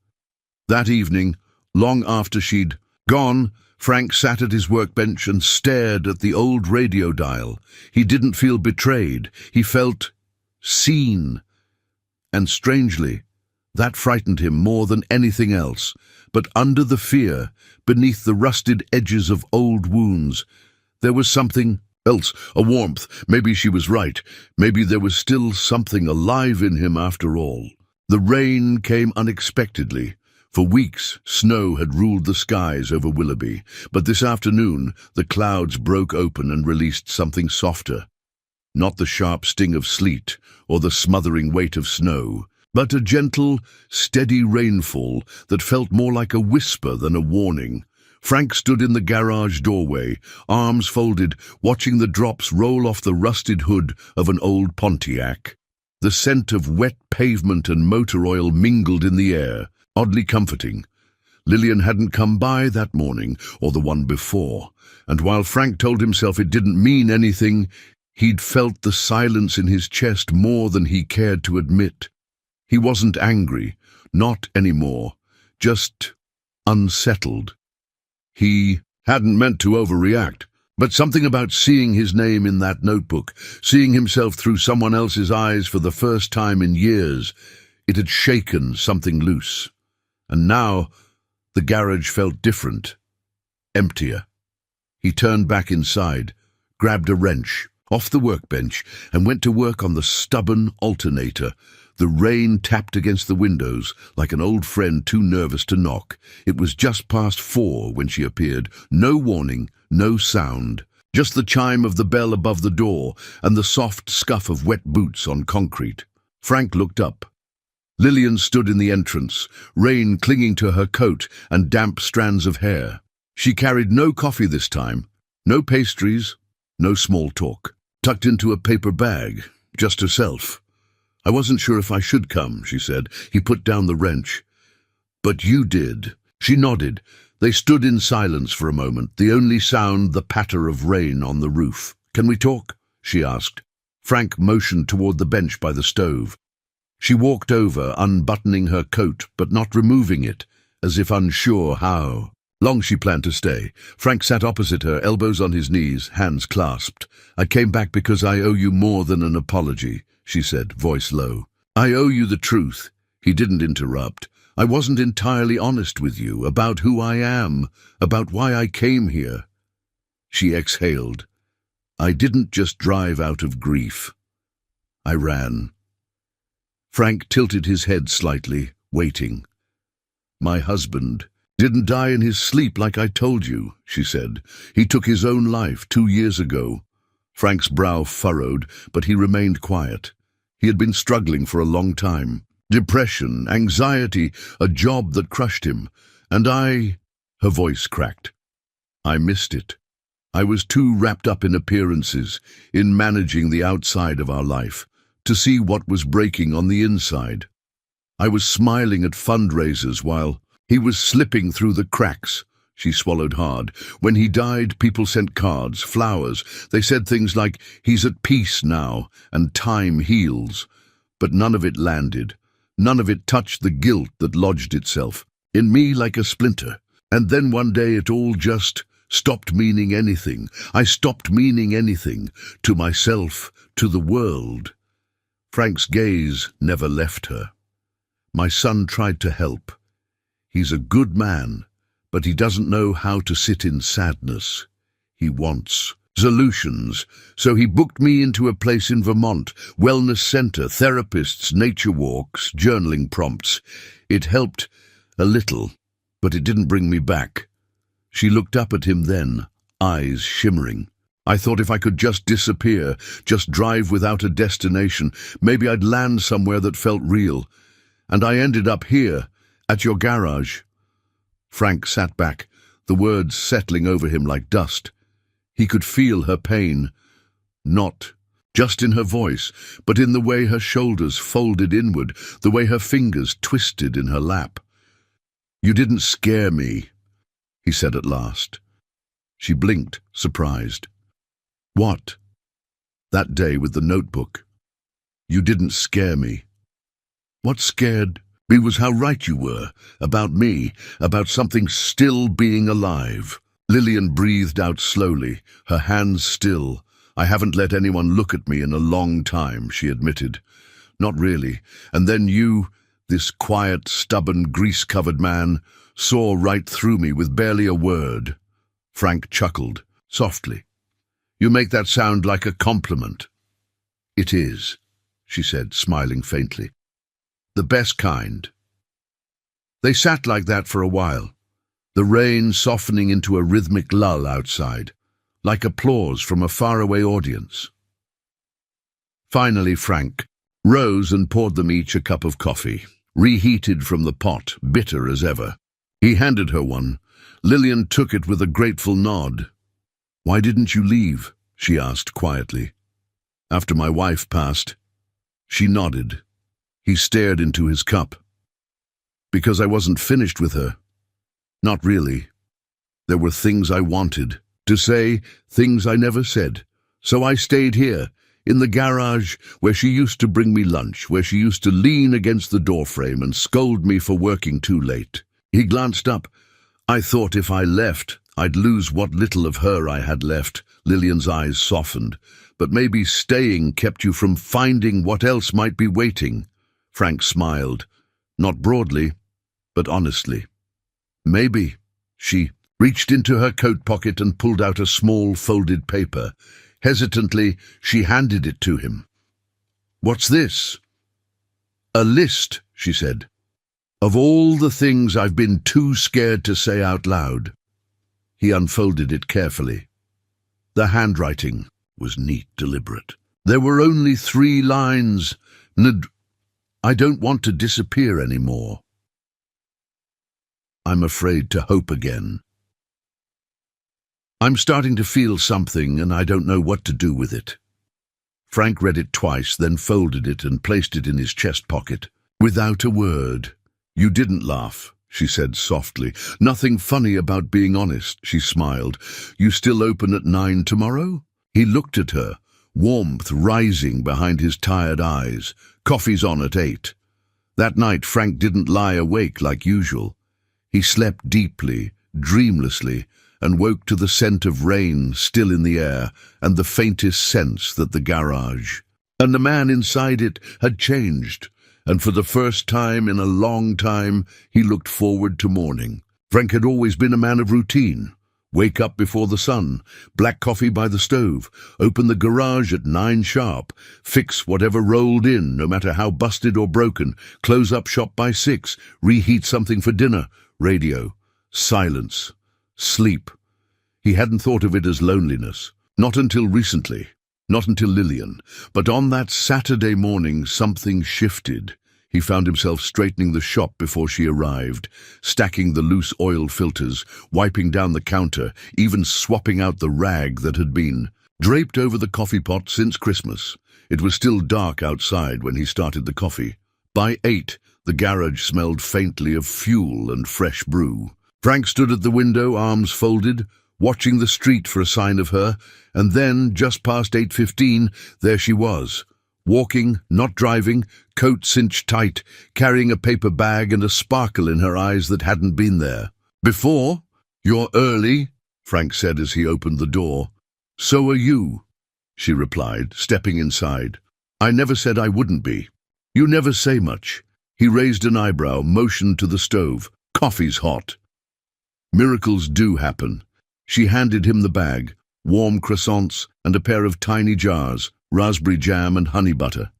That evening, long after she'd gone, Frank sat at his workbench and stared at the old radio dial. He didn't feel betrayed. He felt seen. And strangely, that frightened him more than anything else. But under the fear, beneath the rusted edges of old wounds, there was something else, a warmth. Maybe she was right. Maybe there was still something alive in him after all. The rain came unexpectedly. For weeks, snow had ruled the skies over Willoughby, but this afternoon the clouds broke open and released something softer. Not the sharp sting of sleet or the smothering weight of snow, but a gentle, steady rainfall that felt more like a whisper than a warning. Frank stood in the garage doorway, arms folded, watching the drops roll off the rusted hood of an old Pontiac. The scent of wet pavement and motor oil mingled in the air, oddly comforting. Lillian hadn't come by that morning, or the one before, and while Frank told himself it didn't mean anything, he'd felt the silence in his chest more than he cared to admit. He wasn't angry, not anymore, just unsettled. He hadn't meant to overreact, but something about seeing his name in that notebook, seeing himself through someone else's eyes for the first time in years, it had shaken something loose. And now the garage felt different, emptier. He turned back inside, grabbed a wrench off the workbench, and went to work on the stubborn alternator. The rain tapped against the windows like an old friend too nervous to knock. It was just past 4 when she appeared. No warning, no sound. Just the chime of the bell above the door and the soft scuff of wet boots on concrete. Frank looked up. Lillian stood in the entrance, rain clinging to her coat and damp strands of hair. She carried no coffee this time, no pastries, no small talk. Tucked into a paper bag, just herself. I wasn't sure if I should come, she said. He put down the wrench. But you did. She nodded. They stood in silence for a moment, the only sound the patter of rain on the roof. Can we talk? She asked. Frank motioned toward the bench by the stove. She walked over, unbuttoning her coat, but not removing it, as if unsure how long she planned to stay. Frank sat opposite her, elbows on his knees, hands clasped. I came back because I owe you more than an apology, she said, voice low. I owe you the truth. He didn't interrupt. I wasn't entirely honest with you about who I am, about why I came here. She exhaled. I didn't just drive out of grief. I ran. Frank tilted his head slightly, waiting. My husband, Didn't die in his sleep like I told you, she said. He took his own life 2 years ago. Frank's brow furrowed, but he remained quiet. He had been struggling for a long time. Depression, anxiety, a job that crushed him. And her voice cracked. I missed it. I was too wrapped up in appearances, in managing the outside of our life, to see what was breaking on the inside. I was smiling at fundraisers while he was slipping through the cracks. She swallowed hard. When he died, people sent cards, flowers. They said things like, he's at peace now, and time heals. But none of it landed. None of it touched the guilt that lodged itself in me like a splinter. And then one day it all just stopped meaning anything. I stopped meaning anything, to myself, to the world. Frank's gaze never left her. My son tried to help. He's a good man, but he doesn't know how to sit in sadness. He wants solutions, so he booked me into a place in Vermont, wellness center, therapists, nature walks, journaling prompts. It helped a little, but it didn't bring me back. She looked up at him then, eyes shimmering. I thought if I could just disappear, just drive without a destination, maybe I'd land somewhere that felt real. And I ended up here, at your garage. Frank sat back, the words settling over him like dust. He could feel her pain, not just in her voice, but in the way her shoulders folded inward, the way her fingers twisted in her lap. You didn't scare me, he said at last. She blinked, surprised. What? That day with the notebook. You didn't scare me. What scared me was how right you were, about me, about something still being alive. Lillian breathed out slowly, her hands still. I haven't let anyone look at me in a long time, she admitted. Not really. And then you, this quiet, stubborn, grease-covered man, saw right through me with barely a word. Frank chuckled, softly. You make that sound like a compliment. It is, she said, smiling faintly. The best kind. They sat like that for a while, the rain softening into a rhythmic lull outside, like applause from a faraway audience. Finally, Frank rose and poured them each a cup of coffee, reheated from the pot, bitter as ever. He handed her one. Lillian took it with a grateful nod. Why didn't you leave? She asked quietly. After my wife passed. She nodded. He stared into his cup. Because I wasn't finished with her. Not really. There were things I wanted to say, things I never said. So I stayed here, in the garage, where she used to bring me lunch, where she used to lean against the doorframe and scold me for working too late. He glanced up. I thought if I left, I'd lose what little of her I had left. Lillian's eyes softened. But maybe staying kept you from finding what else might be waiting. Frank smiled, not broadly, but honestly. Maybe. She reached into her coat pocket and pulled out a small folded paper. Hesitantly, she handed it to him. What's this? A list, she said, of all the things I've been too scared to say out loud. He unfolded it carefully. The handwriting was neat, deliberate. There were only 3 lines. I don't want to disappear anymore. I'm afraid to hope again. I'm starting to feel something and I don't know what to do with it. Frank read it twice, then folded it and placed it in his chest pocket. Without a word. You didn't laugh, she said softly. Nothing funny about being honest, she smiled. You still open at 9 tomorrow? He looked at her, warmth rising behind his tired eyes. Coffee's on at 8. That night Frank didn't lie awake like usual. He slept deeply, dreamlessly, and woke to the scent of rain still in the air and the faintest sense that the garage and the man inside it had changed, and for the first time in a long time he looked forward to morning. Frank had always been a man of routine. Wake up before the sun, black coffee by the stove, open the garage at 9 sharp, fix whatever rolled in, no matter how busted or broken, close up shop by 6, reheat something for dinner, radio. silence, sleep. He hadn't thought of it as loneliness. Not until recently. Not until Lillian. But on that Saturday morning, something shifted. He found himself straightening the shop before she arrived, stacking the loose oil filters, wiping down the counter, even swapping out the rag that had been draped over the coffee pot since Christmas. It was still dark outside when he started the coffee. By 8, the garage smelled faintly of fuel and fresh brew. Frank stood at the window, arms folded, watching the street for a sign of her, and then, just past 8:15, there she was. Walking, not driving, coat cinched tight, carrying a paper bag and a sparkle in her eyes that hadn't been there. Before? "You're early," Frank said as he opened the door. "So are you," she replied, stepping inside. "I never said I wouldn't be." "You never say much." He raised an eyebrow, motioned to the stove. "Coffee's hot." Miracles do happen. She handed him the bag, warm croissants and a pair of tiny jars, raspberry jam and honey butter.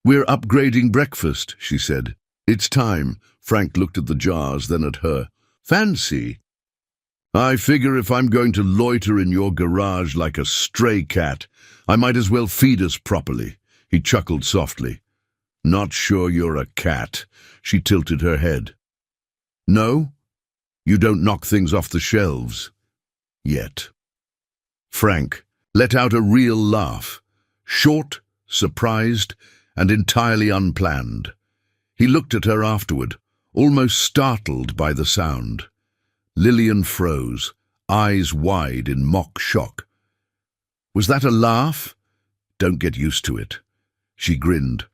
"We're upgrading breakfast," she said. "It's time." Frank looked at the jars, then at her. "Fancy." "I figure if I'm going to loiter in your garage like a stray cat, I might as well feed us properly." He chuckled softly. "Not sure you're a cat." She tilted her head. "No? You don't knock things off the shelves. Yet." Frank let out a real laugh, short, surprised, and entirely unplanned. He looked at her afterward, almost startled by the sound. Lillian froze, eyes wide in mock shock. "Was that a laugh?" "Don't get used to it." She grinned.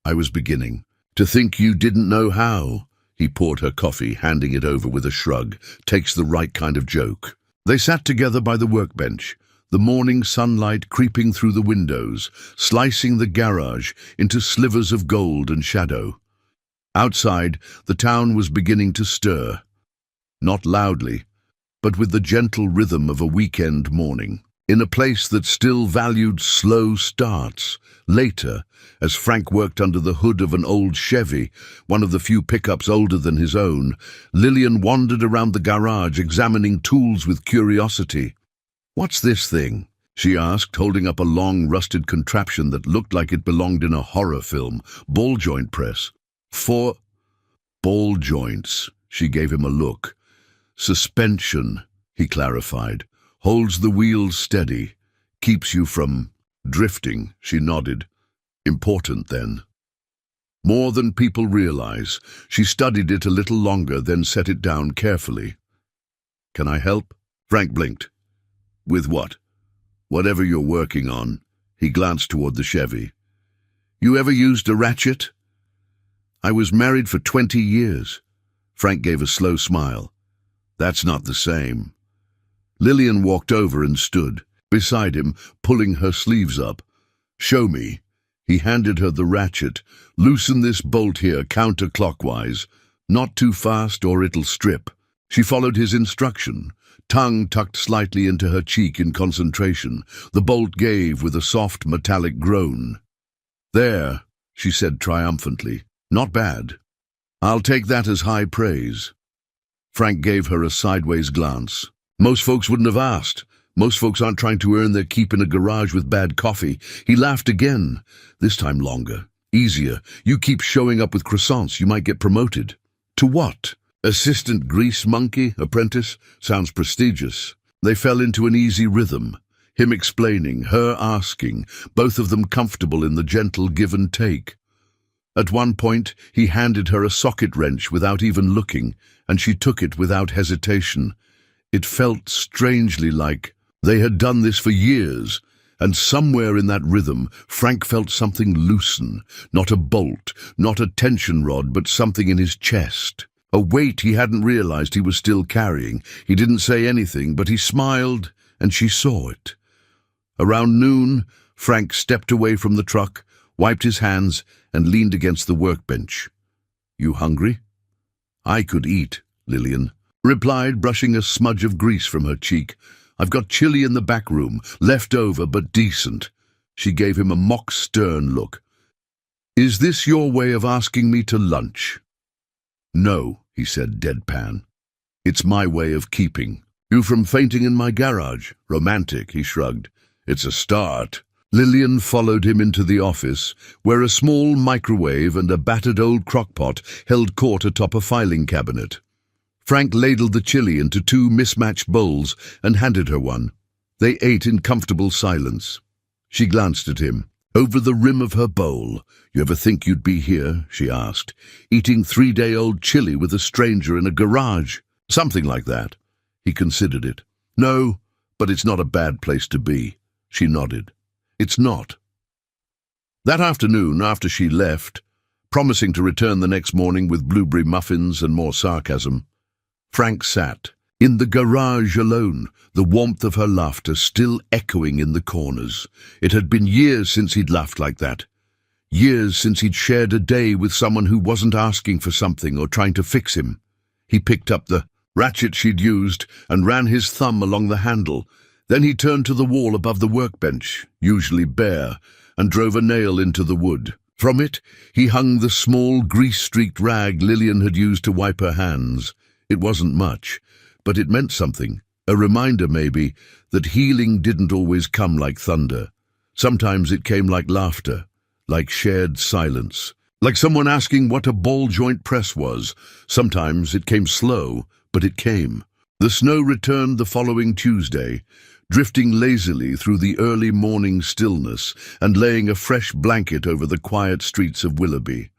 "I was beginning to think you didn't know how." He poured her coffee, handing it over with a shrug. "Takes the right kind of joke." They sat together by the workbench, the morning sunlight creeping through the windows, slicing the garage into slivers of gold and shadow. Outside, the town was beginning to stir. Not loudly, but with the gentle rhythm of a weekend morning. In a place that still valued slow starts. Later, as Frank worked under the hood of an old Chevy, one of the few pickups older than his own, Lillian wandered around the garage, examining tools with curiosity. "What's this thing?" she asked, holding up a long, rusted contraption that looked like it belonged in a horror film. "Ball joint press." "For ball joints." She gave him a look. "Suspension," he clarified. "Holds the wheels steady. Keeps you from drifting." She nodded. "Important, then." More than people realize. She studied it a little longer, then set it down carefully. "Can I help?" Frank blinked. "With what?" "Whatever you're working on." He glanced toward the Chevy. "You ever used a ratchet?" "I was married for 20 years. Frank gave a slow smile. "That's not the same." Lillian walked over and stood beside him, pulling her sleeves up. "Show me." He handed her the ratchet. "Loosen this bolt here counterclockwise. Not too fast or it'll strip." She followed his instruction, tongue tucked slightly into her cheek in concentration. The bolt gave with a soft metallic groan. "There," she said triumphantly. "Not bad. I'll take that as high praise." Frank gave her a sideways glance. "Most folks wouldn't have asked. Most folks aren't trying to earn their keep in a garage with bad coffee." He laughed again, this time longer, easier. "You keep showing up with croissants, you might get promoted." "To what?" "Assistant grease monkey, apprentice." Sounds prestigious. They fell into an easy rhythm. Him explaining, her asking, both of them comfortable in the gentle give and take. At one point, he handed her a socket wrench without even looking, and she took it without hesitation. It felt strangely like they had done this for years, and somewhere in that rhythm, Frank felt something loosen, not a bolt, not a tension rod, but something in his chest. A weight he hadn't realized he was still carrying. He didn't say anything, but he smiled, and she saw it. Around noon, Frank stepped away from the truck, wiped his hands, and leaned against the workbench. "You hungry?" "I could eat," Lillian replied, brushing a smudge of grease from her cheek. "I've got chili in the back room, left over but decent." She gave him a mock stern look. "Is this your way of asking me to lunch?" "No," he said deadpan. It's my way of keeping. You from fainting in my garage? Romantic, he shrugged. It's a start. Lillian followed him into the office, where a small microwave and a battered old crockpot held court atop a filing cabinet. Frank ladled the chili into two mismatched bowls and handed her one. They ate in comfortable silence. She glanced at him, over the rim of her bowl. You ever think you'd be here, she asked, eating 3-day-old chili with a stranger in a garage? Something like that. He considered it. No, but it's not a bad place to be. She nodded. It's not. That afternoon, after she left, promising to return the next morning with blueberry muffins and more sarcasm, Frank sat in the garage alone, the warmth of her laughter still echoing in the corners. It had been years since he'd laughed like that. Years since he'd shared a day with someone who wasn't asking for something or trying to fix him. He picked up the ratchet she'd used and ran his thumb along the handle. Then he turned to the wall above the workbench, usually bare, and drove a nail into the wood. From it, he hung the small, grease-streaked rag Lillian had used to wipe her hands. It wasn't much, but it meant something. A reminder, maybe, that healing didn't always come like thunder. Sometimes it came like laughter, like shared silence, like someone asking what a ball-joint press was. Sometimes it came slow, but it came. The snow returned the following Tuesday, drifting lazily through the early morning stillness and laying a fresh blanket over the quiet streets of Willoughby.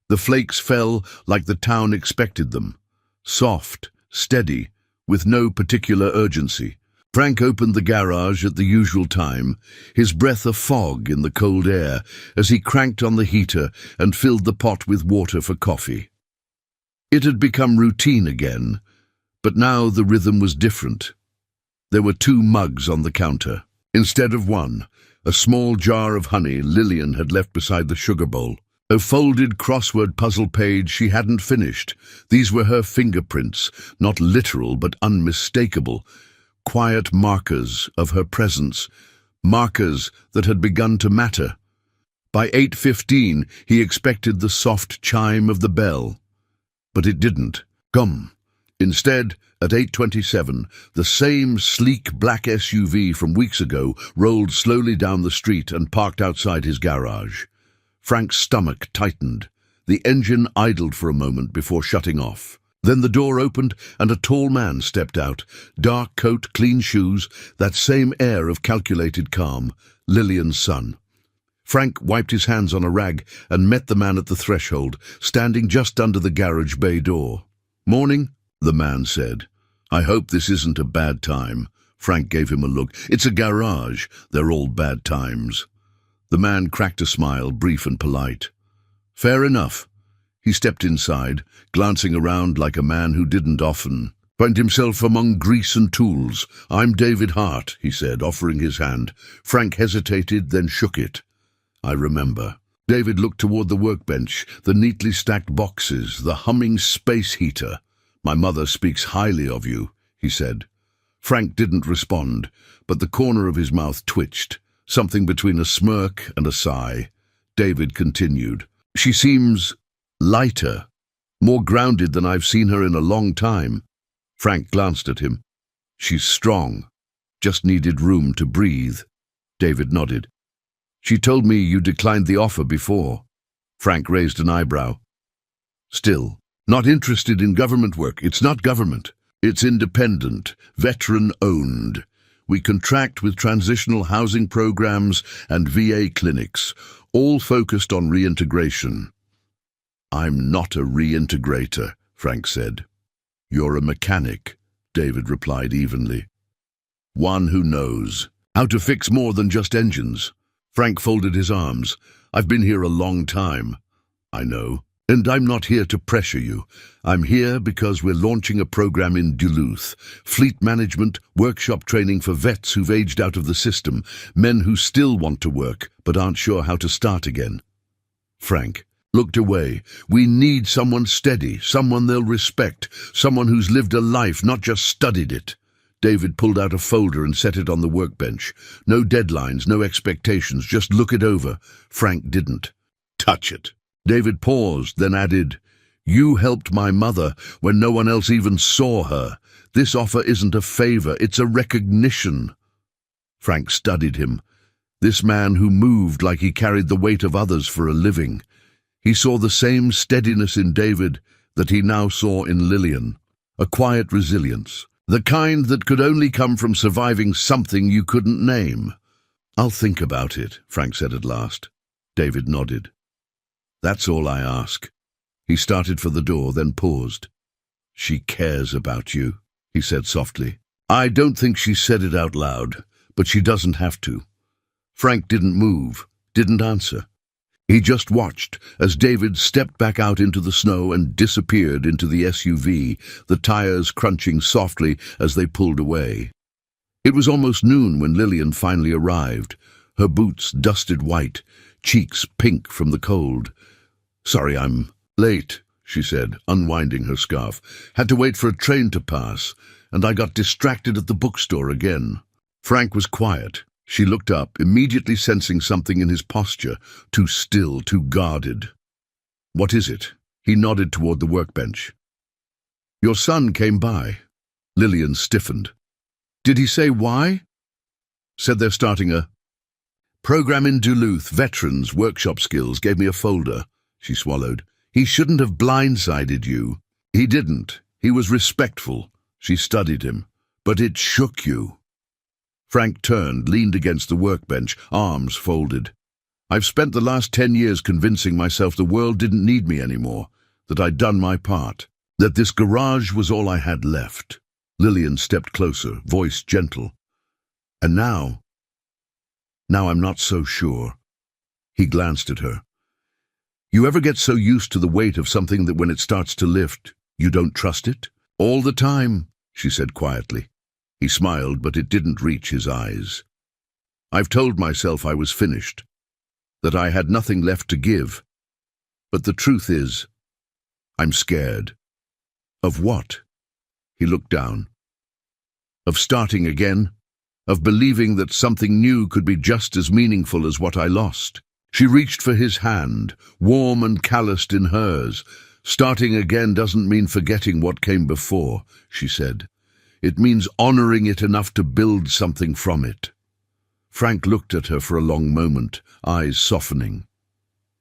The flakes fell like the town expected them, soft, steady, with no particular urgency. Frank opened the garage at the usual time, his breath a fog in the cold air, as he cranked on the heater and filled the pot with water for coffee. It had become routine again, but now the rhythm was different. There were 2 mugs on the counter. Instead of one, a small jar of honey Lillian had left beside the sugar bowl. A folded crossword puzzle page she hadn't finished. These were her fingerprints, not literal but unmistakable. Quiet markers of her presence, markers that had begun to matter. By 8:15, he expected the soft chime of the bell. But it didn't come. Instead, at 8:27, the same sleek black SUV from weeks ago rolled slowly down the street and parked outside his garage. Frank's stomach tightened. The engine idled for a moment before shutting off. Then the door opened and a tall man stepped out. Dark coat, clean shoes, that same air of calculated calm. Lillian's son. Frank wiped his hands on a rag and met the man at the threshold, standing just under the garage bay door. "Morning," the man said. "I hope this isn't a bad time." Frank gave him a look. "It's a garage. They're all bad times." The man cracked a smile, brief and polite. "Fair enough." He stepped inside, glancing around like a man who didn't often find himself among grease and tools. "I'm David Hart," he said, offering his hand. Frank hesitated, then shook it. "I remember." David looked toward the workbench, the neatly stacked boxes, the humming space heater. "My mother speaks highly of you," he said. Frank didn't respond, but the corner of his mouth twitched, something between a smirk and a sigh. David continued. "She seems lighter, more grounded than I've seen her in a long time." Frank glanced at him. "She's strong, just needed room to breathe." David nodded. "She told me you declined the offer before." Frank raised an eyebrow. "Still, not interested in government work. It's not government. It's independent, veteran-owned. We contract with transitional housing programs and VA clinics, all focused on reintegration." "I'm not a reintegrator," Frank said. "You're a mechanic," David replied evenly. "One who knows how to fix more than just engines." Frank folded his arms. "I've been here a long time." "I know. And I'm not here to pressure you. I'm here because we're launching a program in Duluth. Fleet management, workshop training for vets who've aged out of the system, men who still want to work but aren't sure how to start again." Frank looked away. "We need someone steady, someone they'll respect, someone who's lived a life, not just studied it." David pulled out a folder and set it on the workbench. "No deadlines, no expectations, just look it over." Frank didn't touch it. David paused, then added, You helped my mother when no one else even saw her. This offer isn't a favor, it's a recognition." Frank studied him. This man who moved like he carried the weight of others for a living. He saw the same steadiness in David that he now saw in Lillian. A quiet resilience, the kind that could only come from surviving something you couldn't name. "I'll think about it," Frank said at last. David nodded. "That's all I ask." He started for the door, then paused. "She cares about you," he said softly. "I don't think she said it out loud, but she doesn't have to." Frank didn't move, didn't answer. He just watched as David stepped back out into the snow and disappeared into the SUV, the tires crunching softly as they pulled away. It was almost noon when Lillian finally arrived, her boots dusted white, cheeks pink from the cold. "Sorry, I'm late," she said, unwinding her scarf. "Had to wait for a train to pass, and I got distracted at the bookstore again." Frank was quiet. She looked up, immediately sensing something in his posture, too still, too guarded. "What is it?" He nodded toward the workbench. "Your son came by." Lillian stiffened. "Did he say why?" "Said they're starting a program in Duluth, veterans, workshop skills, gave me a folder." She swallowed. "He shouldn't have blindsided you." "He didn't. He was respectful." She studied him. "But it shook you." Frank turned, leaned against the workbench, arms folded. "I've spent the last 10 years convincing myself the world didn't need me anymore, that I'd done my part, that this garage was all I had left." Lillian stepped closer, voice gentle. "And now I'm not so sure." He glanced at her. "You ever get so used to the weight of something that when it starts to lift, you don't trust it?" "All the time," she said quietly. He smiled, but it didn't reach his eyes. "I've told myself I was finished, that I had nothing left to give. But the truth is, I'm scared." "Of what?" He looked down. "Of starting again, of believing that something new could be just as meaningful as what I lost." She reached for his hand, warm and calloused in hers. "Starting again doesn't mean forgetting what came before," she said. "It means honoring it enough to build something from it." Frank looked at her for a long moment, eyes softening.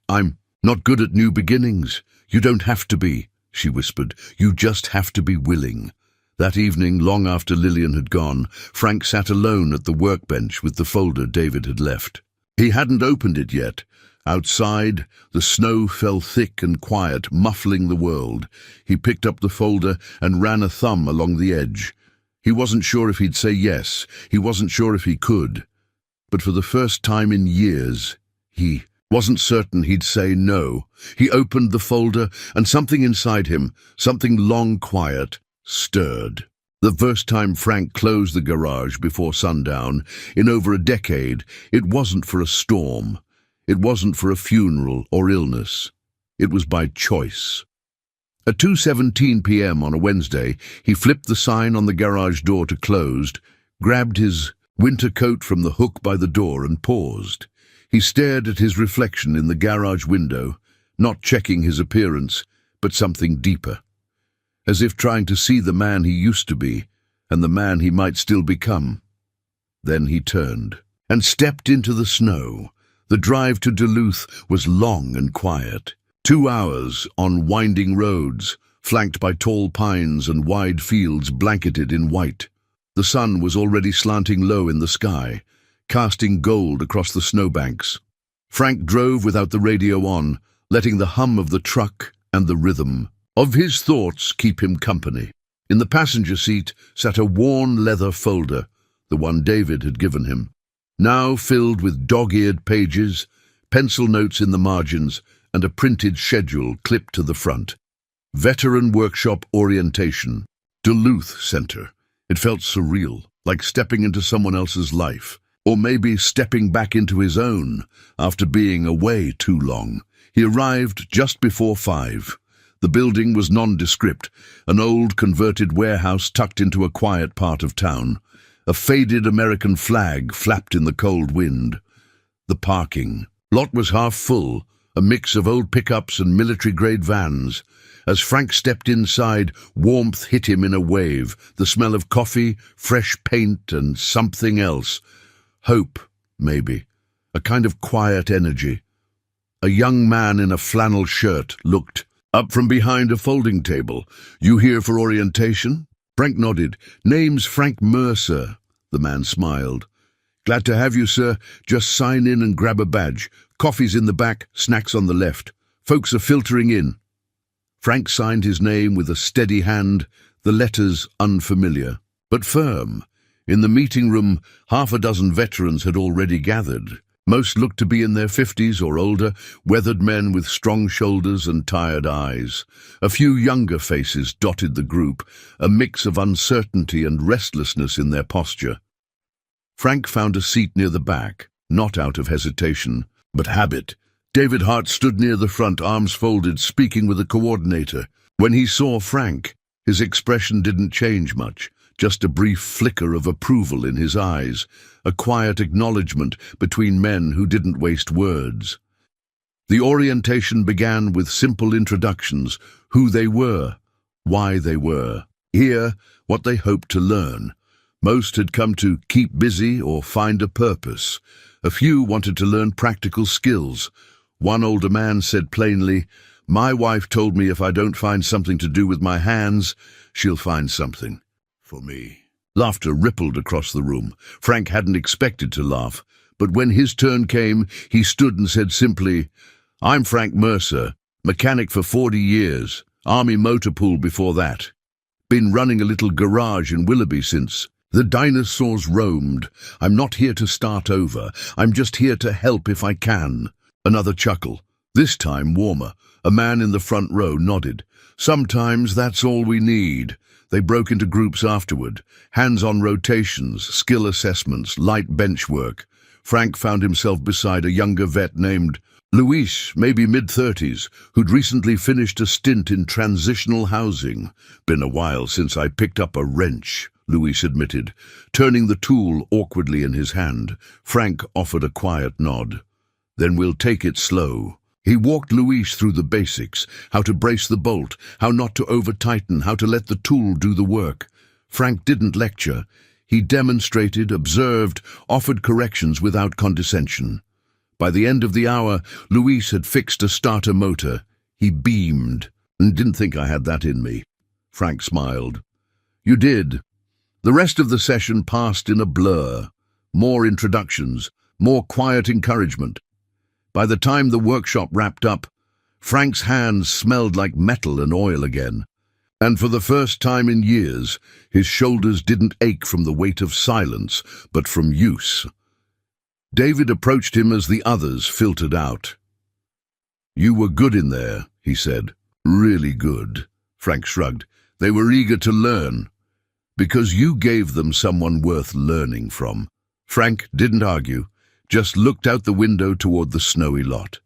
"I'm not good at new beginnings. You don't have to be," she whispered. "You just have to be willing." That evening, long after Lillian had gone, Frank sat alone at the workbench with the folder David had left. He hadn't opened it yet. Outside, the snow fell thick and quiet, muffling the world. He picked up the folder and ran a thumb along the edge. He wasn't sure if he'd say yes. He wasn't sure if he could. But for the first time in years, he wasn't certain he'd say no. He opened the folder, and something inside him, something long quiet, stirred. The first time Frank closed the garage before sundown, in over a decade, it wasn't for a storm. It wasn't for a funeral or illness. It was by choice. At 2:17 p.m. on a Wednesday, he flipped the sign on the garage door to closed, grabbed his winter coat from the hook by the door and paused. He stared at his reflection in the garage window, not checking his appearance, but something deeper, as if trying to see the man he used to be and the man he might still become. Then he turned and stepped into the snow. The drive to Duluth was long and quiet. 2 hours on winding roads, flanked by tall pines and wide fields blanketed in white. The sun was already slanting low in the sky, casting gold across the snowbanks. Frank drove without the radio on, letting the hum of the truck and the rhythm of his thoughts keep him company. In the passenger seat sat a worn leather folder, the one David had given him, now filled with dog-eared pages, pencil notes in the margins, and a printed schedule clipped to the front. Veteran Workshop Orientation, Duluth Center. It felt surreal, like stepping into someone else's life, or maybe stepping back into his own after being away too long. He arrived just before 5. The building was nondescript, an old converted warehouse tucked into a quiet part of town. A faded American flag flapped in the cold wind. The parking lot was half full, a mix of old pickups and military-grade vans. As Frank stepped inside, warmth hit him in a wave, the smell of coffee, fresh paint, and something else. Hope, maybe. A kind of quiet energy. A young man in a flannel shirt looked up from behind a folding table. "You here for orientation?" Frank nodded. "Name's Frank Mercer." The man smiled. "Glad to have you, sir. Just sign in and grab a badge. Coffee's in the back, snacks on the left. Folks are filtering in." Frank signed his name with a steady hand, the letters unfamiliar, but firm. In the meeting room, half a dozen veterans had already gathered. Most looked to be in their 50s or older, weathered men with strong shoulders and tired eyes. A few younger faces dotted the group, a mix of uncertainty and restlessness in their posture. Frank found a seat near the back, not out of hesitation, but habit. David Hart stood near the front, arms folded, speaking with a coordinator. When he saw Frank, his expression didn't change much. Just a brief flicker of approval in his eyes, a quiet acknowledgement between men who didn't waste words. The orientation began with simple introductions, who they were, why they were, here, what they hoped to learn. Most had come to keep busy or find a purpose. A few wanted to learn practical skills. One older man said plainly, "My wife told me if I don't find something to do with my hands, she'll find something for me." Laughter rippled across the room. Frank hadn't expected to laugh, but when his turn came, he stood and said simply, "I'm Frank Mercer, mechanic for 40 years, Army motor pool before that. Been running a little garage in Willoughby since. The dinosaurs roamed. I'm not here to start over. I'm just here to help if I can." Another chuckle, this time warmer. A man in the front row nodded. "Sometimes that's all we need." They broke into groups afterward. Hands-on rotations, skill assessments, light bench work. Frank found himself beside a younger vet named Luis, maybe mid-30s, who'd recently finished a stint in transitional housing. "Been a while since I picked up a wrench," Luis admitted, turning the tool awkwardly in his hand. Frank offered a quiet nod. "Then we'll take it slow." He walked Luis through the basics, how to brace the bolt, how not to over-tighten, how to let the tool do the work. Frank didn't lecture. He demonstrated, observed, offered corrections without condescension. By the end of the hour, Luis had fixed a starter motor. He beamed. "Didn't think I had that in me." Frank smiled. "You did." The rest of the session passed in a blur. More introductions, more quiet encouragement. By the time the workshop wrapped up, Frank's hands smelled like metal and oil again. And for the first time in years, his shoulders didn't ache from the weight of silence, but from use. David approached him as the others filtered out. "You were good in there," he said. "Really good." Frank shrugged. "They were eager to learn. Because you gave them someone worth learning from." Frank didn't argue, just looked out the window toward the snowy lot.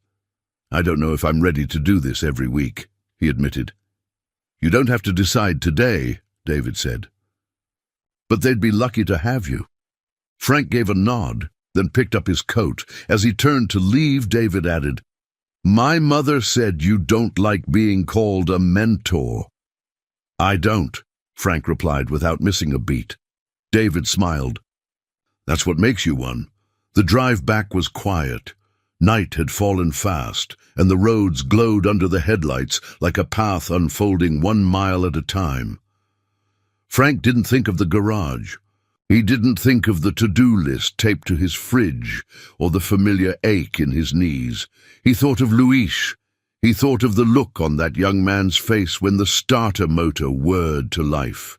"I don't know if I'm ready to do this every week," he admitted. "You don't have to decide today," David said. "But they'd be lucky to have you." Frank gave a nod, then picked up his coat. As he turned to leave, David added, "My mother said you don't like being called a mentor." "I don't," Frank replied without missing a beat. David smiled. "That's what makes you one." The drive back was quiet. Night had fallen fast, and the roads glowed under the headlights like a path unfolding 1 mile at a time. Frank didn't think of the garage. He didn't think of the to-do list taped to his fridge or the familiar ache in his knees. He thought of Luis. He thought of the look on that young man's face when the starter motor whirred to life.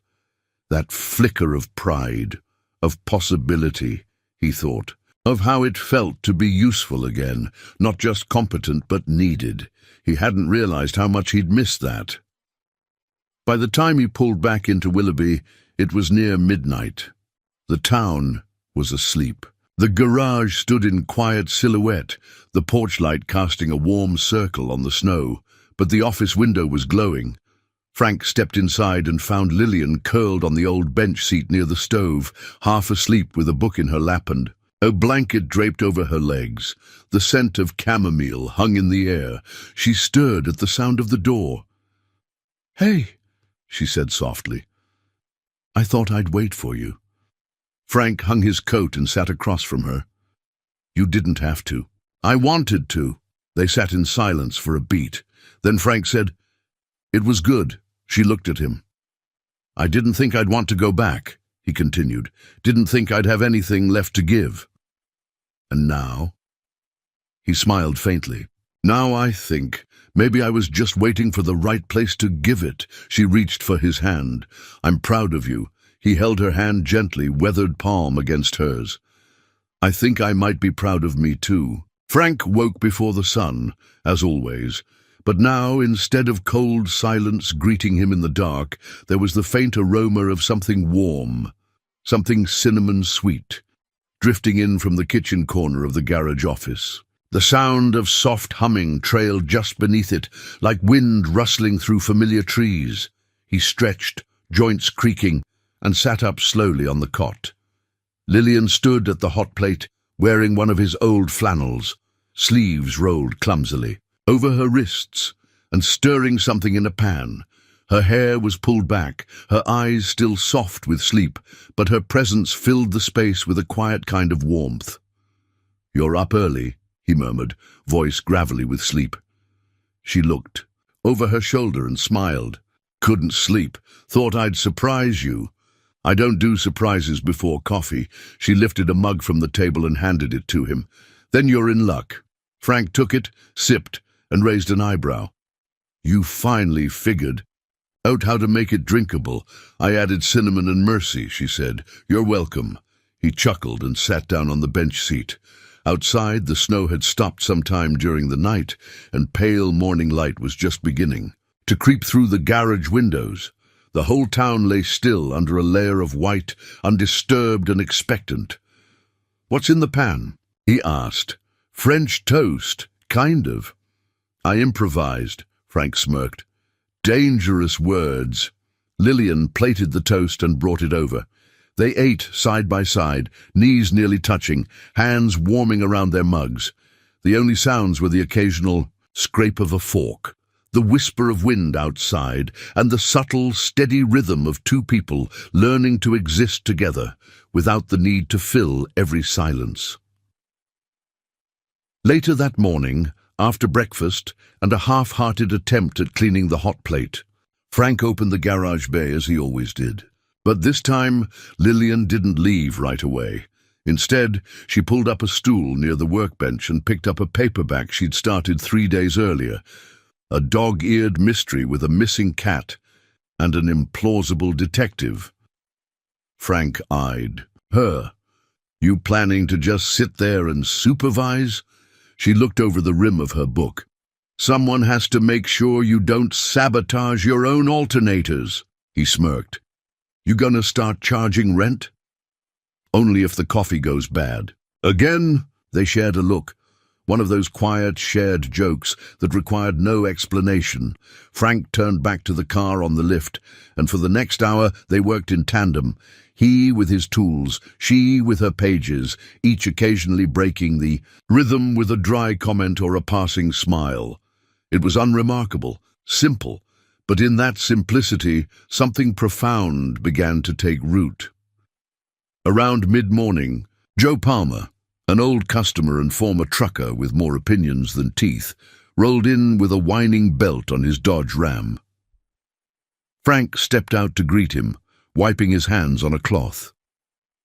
That flicker of pride, of possibility, he thought. Of how it felt to be useful again, not just competent but needed. He hadn't realized how much he'd missed that. By the time he pulled back into Willoughby, it was near midnight. The town was asleep. The garage stood in quiet silhouette, the porch light casting a warm circle on the snow, but the office window was glowing. Frank stepped inside and found Lillian curled on the old bench seat near the stove, half asleep with a book in her lap and A blanket draped over her legs. The scent of chamomile hung in the air. She stirred at the sound of the door. "Hey," she said softly. "I thought I'd wait for you." Frank hung his coat and sat across from her. "You didn't have to." "I wanted to." They sat in silence for a beat. Then Frank said, "It was good." She looked at him. "I didn't think I'd want to go back," he continued. "Didn't think I'd have anything left to give." "And now?" He smiled faintly. "Now I think maybe I was just waiting for the right place to give it." She reached for his hand. "I'm proud of you." He held her hand gently, weathered palm against hers. "I think I might be proud of me too." Frank woke before the sun, as always, but now, instead of cold silence greeting him in the dark, there was the faint aroma of something warm, something cinnamon sweet, drifting in from the kitchen corner of the garage office. The sound of soft humming trailed just beneath it, like wind rustling through familiar trees. He stretched, joints creaking, and sat up slowly on the cot. Lillian stood at the hot plate, wearing one of his old flannels, sleeves rolled clumsily over her wrists, and stirring something in a pan. Her hair was pulled back, her eyes still soft with sleep, but her presence filled the space with a quiet kind of warmth. "You're up early," he murmured, voice gravelly with sleep. She looked over her shoulder and smiled. "Couldn't sleep. Thought I'd surprise you." "I don't do surprises before coffee." She lifted a mug from the table and handed it to him. "Then you're in luck." Frank took it, sipped, and raised an eyebrow. "You finally figured out how to make it drinkable." "I added cinnamon and mercy," she said. "You're welcome." He chuckled and sat down on the bench seat. Outside, the snow had stopped some time during the night, and pale morning light was just beginning to creep through the garage windows. The whole town lay still under a layer of white, undisturbed and expectant. "What's in the pan?" he asked. "French toast, kind of." "I improvised," Frank smirked. "Dangerous words." Lillian plated the toast and brought it over. They ate side by side, knees nearly touching, hands warming around their mugs. The only sounds were the occasional scrape of a fork, the whisper of wind outside, and the subtle, steady rhythm of two people learning to exist together without the need to fill every silence. Later that morning, after breakfast and a half-hearted attempt at cleaning the hot plate, Frank opened the garage bay as he always did. But this time, Lillian didn't leave right away. Instead, she pulled up a stool near the workbench and picked up a paperback she'd started 3 days earlier, a dog-eared mystery with a missing cat and an implausible detective. Frank eyed her. "You planning to just sit there and supervise?" She looked over the rim of her book. "Someone has to make sure you don't sabotage your own alternators." He smirked. "You gonna start charging rent?" "Only if the coffee goes bad." Again, they shared a look. One of those quiet, shared jokes that required no explanation. Frank turned back to the car on the lift, and for the next hour they worked in tandem. He with his tools, she with her pages, each occasionally breaking the rhythm with a dry comment or a passing smile. It was unremarkable, simple, but in that simplicity, something profound began to take root. Around mid-morning, Joe Palmer, an old customer and former trucker with more opinions than teeth, rolled in with a whining belt on his Dodge Ram. Frank stepped out to greet him, wiping his hands on a cloth.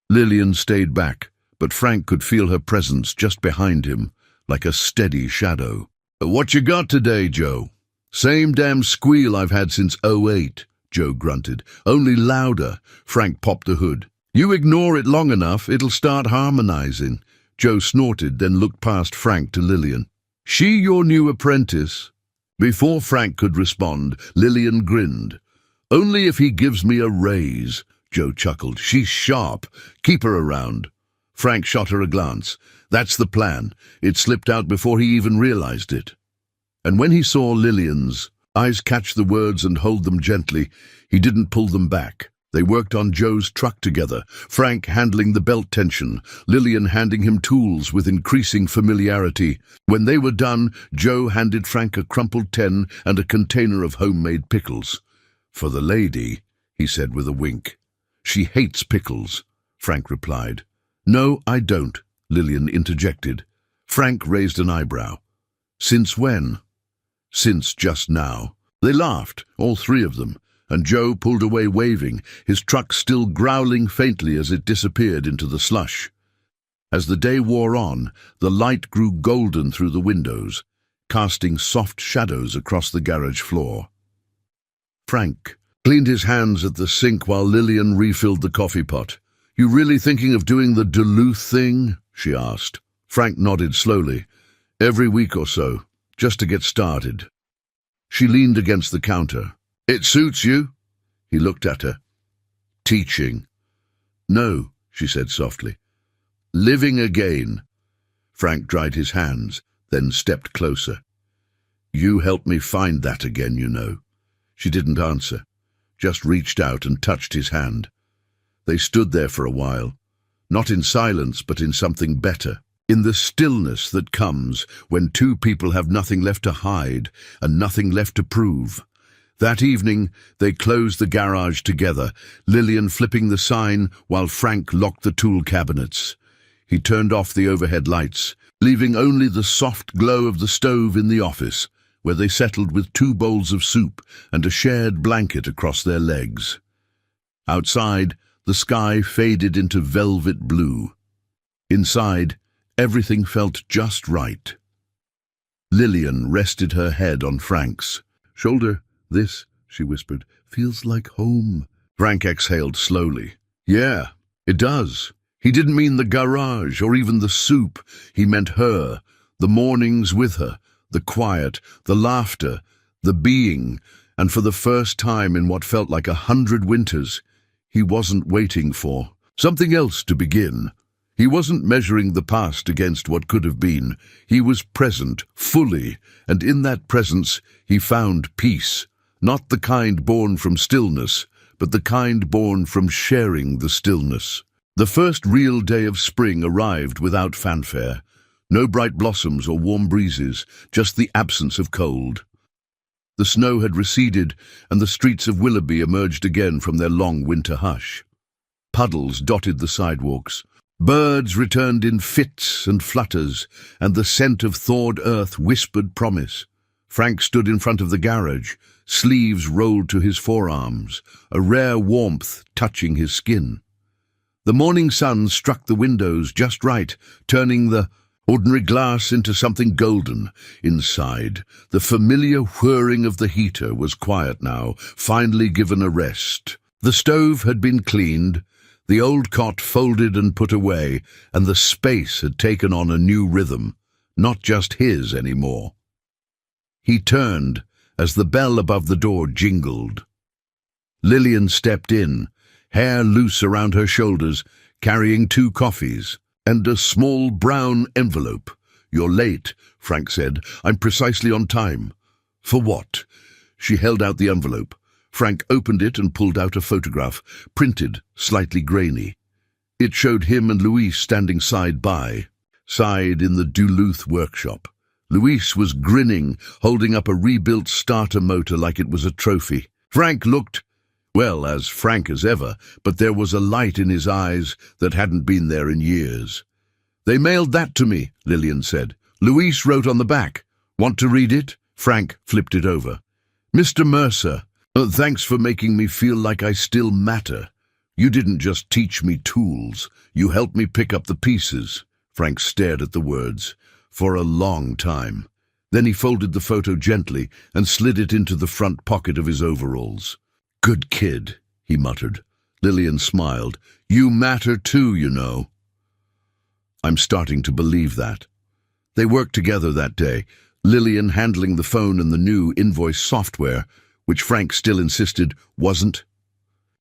Lillian stayed back, but Frank could feel her presence just behind him, like a steady shadow. "What you got today, Joe?" "Same damn squeal I've had since '08, Joe grunted. "Only louder." Frank popped the hood. "You ignore it long enough, it'll start harmonizing." Joe snorted, then looked past Frank to Lillian. "She your new apprentice?" Before Frank could respond, Lillian grinned. "Only if he gives me a raise," Joe chuckled. "She's sharp. Keep her around." Frank shot her a glance. "That's the plan." It slipped out before he even realized it. And when he saw Lillian's eyes catch the words and hold them gently, he didn't pull them back. They worked on Joe's truck together, Frank handling the belt tension, Lillian handing him tools with increasing familiarity. When they were done, Joe handed Frank a crumpled 10 and a container of homemade pickles. "For the lady," he said with a wink. "She hates pickles," Frank replied. "No, I don't," Lillian interjected. Frank raised an eyebrow. "Since when?" "Since just now." They laughed, all three of them, and Joe pulled away waving, his truck still growling faintly as it disappeared into the slush. As the day wore on, the light grew golden through the windows, casting soft shadows across the garage floor. Frank cleaned his hands at the sink while Lillian refilled the coffee pot. "You really thinking of doing the Duluth thing?" she asked. Frank nodded slowly. "Every week or so, just to get started." She leaned against the counter. "It suits you?" He looked at her. "Teaching." "No," she said softly. "Living again." Frank dried his hands, then stepped closer. "You helped me find that again, you know." She didn't answer, just reached out and touched his hand. They stood there for a while, not in silence but in something better, in the stillness that comes when two people have nothing left to hide and nothing left to prove. That evening, they closed the garage together, Lillian flipping the sign while Frank locked the tool cabinets. He turned off the overhead lights, leaving only the soft glow of the stove in the office, where they settled with 2 bowls of soup and a shared blanket across their legs. Outside, the sky faded into velvet blue. Inside, everything felt just right. Lillian rested her head on Frank's shoulder. "This," she whispered, "feels like home." Frank exhaled slowly. "Yeah, it does." He didn't mean the garage or even the soup. He meant her, the mornings with her, the quiet, the laughter, the being, and for the first time in what felt like 100 winters, he wasn't waiting for something else to begin. He wasn't measuring the past against what could have been. He was present, fully, and in that presence he found peace. Not the kind born from stillness, but the kind born from sharing the stillness. The first real day of spring arrived without fanfare. No bright blossoms or warm breezes, just the absence of cold. The snow had receded, and the streets of Willoughby emerged again from their long winter hush. Puddles dotted the sidewalks. Birds returned in fits and flutters, and the scent of thawed earth whispered promise. Frank stood in front of the garage, sleeves rolled to his forearms, a rare warmth touching his skin. The morning sun struck the windows just right, turning the ordinary glass into something golden. Inside, the familiar whirring of the heater was quiet now, finally given a rest. The stove had been cleaned, the old cot folded and put away, and the space had taken on a new rhythm, not just his anymore. He turned as the bell above the door jingled. Lillian stepped in, hair loose around her shoulders, carrying 2 coffees and a small brown envelope. "You're late," Frank said. "I'm precisely on time." "For what?" She held out the envelope. Frank opened it and pulled out a photograph, printed, slightly grainy. It showed him and Louise standing side by side in the Duluth workshop. Louise was grinning, holding up a rebuilt starter motor like it was a trophy. Frank looked, well, as frank as ever, but there was a light in his eyes that hadn't been there in years. "They mailed that to me," Lillian said. "Louise wrote on the back. Want to read it?" Frank flipped it over. "Mr. Mercer, thanks for making me feel like I still matter. You didn't just teach me tools. You helped me pick up the pieces." Frank stared at the words for a long time. Then he folded the photo gently and slid it into the front pocket of his overalls. "Good kid," he muttered. Lillian smiled. "You matter too, you know." "I'm starting to believe that." They worked together that day, Lillian handling the phone and the new invoice software, which Frank still insisted wasn't,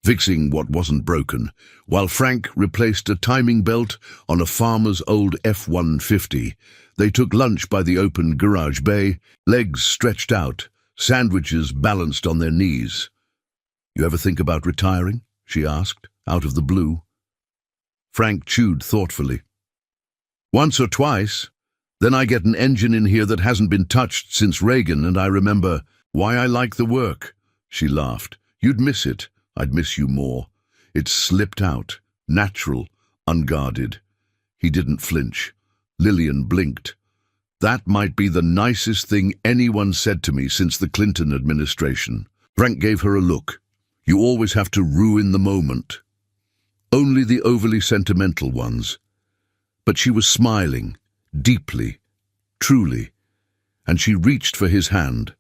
fixing what wasn't broken, while Frank replaced a timing belt on a farmer's old F-150. They took lunch by the open garage bay, legs stretched out, sandwiches balanced on their knees. "You ever think about retiring?" she asked, out of the blue. Frank chewed thoughtfully. Once or twice. Then I get an engine in here that hasn't been touched since Reagan, and I remember why I like the work. She laughed. You'd miss it. I'd miss you more. It slipped out, natural, unguarded. He didn't flinch. Lillian blinked. That might be the nicest thing anyone said to me since the Clinton administration. Frank gave her a look. You always have to ruin the moment. Only the overly sentimental ones. But she was smiling, deeply, truly, and she reached for his hand.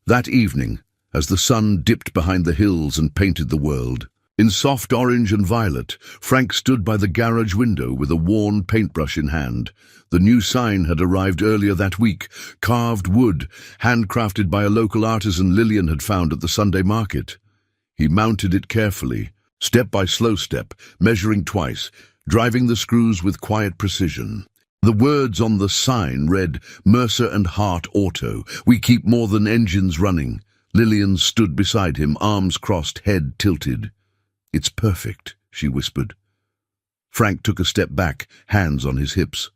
That evening, as the sun dipped behind the hills and painted the world, in soft orange and violet, Frank stood by the garage window with a worn paintbrush in hand. The new sign had arrived earlier that week, carved wood, handcrafted by a local artisan Lillian had found at the Sunday market. He mounted it carefully, step by slow step, measuring twice, driving the screws with quiet precision. The words on the sign read, Mercer and Hart Auto. We keep more than engines running. Lillian stood beside him, arms crossed, head tilted. It's perfect, she whispered. Frank took a step back, hands on his hips.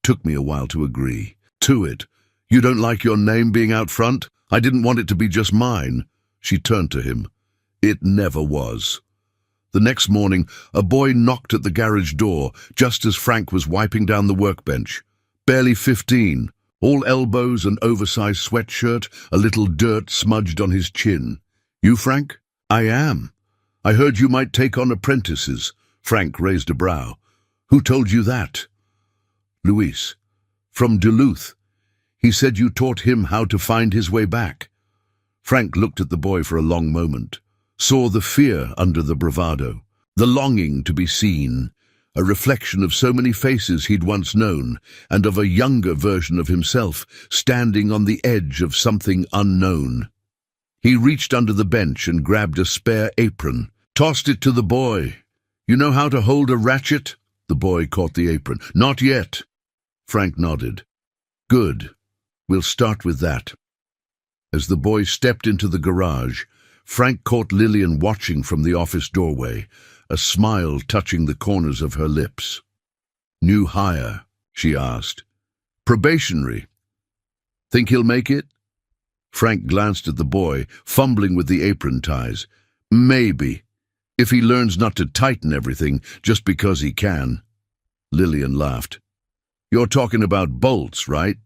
Took me a while to agree. To it. You don't like your name being out front? I didn't want it to be just mine. She turned to him. It never was. The next morning, a boy knocked at the garage door, just as Frank was wiping down the workbench. Barely 15, all elbows and oversized sweatshirt, a little dirt smudged on his chin. You, Frank? I am. I heard you might take on apprentices. Frank raised a brow. Who told you that? Luis. From Duluth. He said you taught him how to find his way back. Frank looked at the boy for a long moment, saw the fear under the bravado, the longing to be seen, a reflection of so many faces he'd once known, and of a younger version of himself, standing on the edge of something unknown. He reached under the bench and grabbed a spare apron, tossed it to the boy. You know how to hold a ratchet? The boy caught the apron. Not yet. Frank nodded. Good. We'll start with that. As the boy stepped into the garage, Frank caught Lillian watching from the office doorway, a smile touching the corners of her lips. New hire, she asked. Probationary. Think he'll make it? Frank glanced at the boy, fumbling with the apron ties. Maybe, if he learns not to tighten everything just because he can. Lillian laughed. You're talking about bolts, right?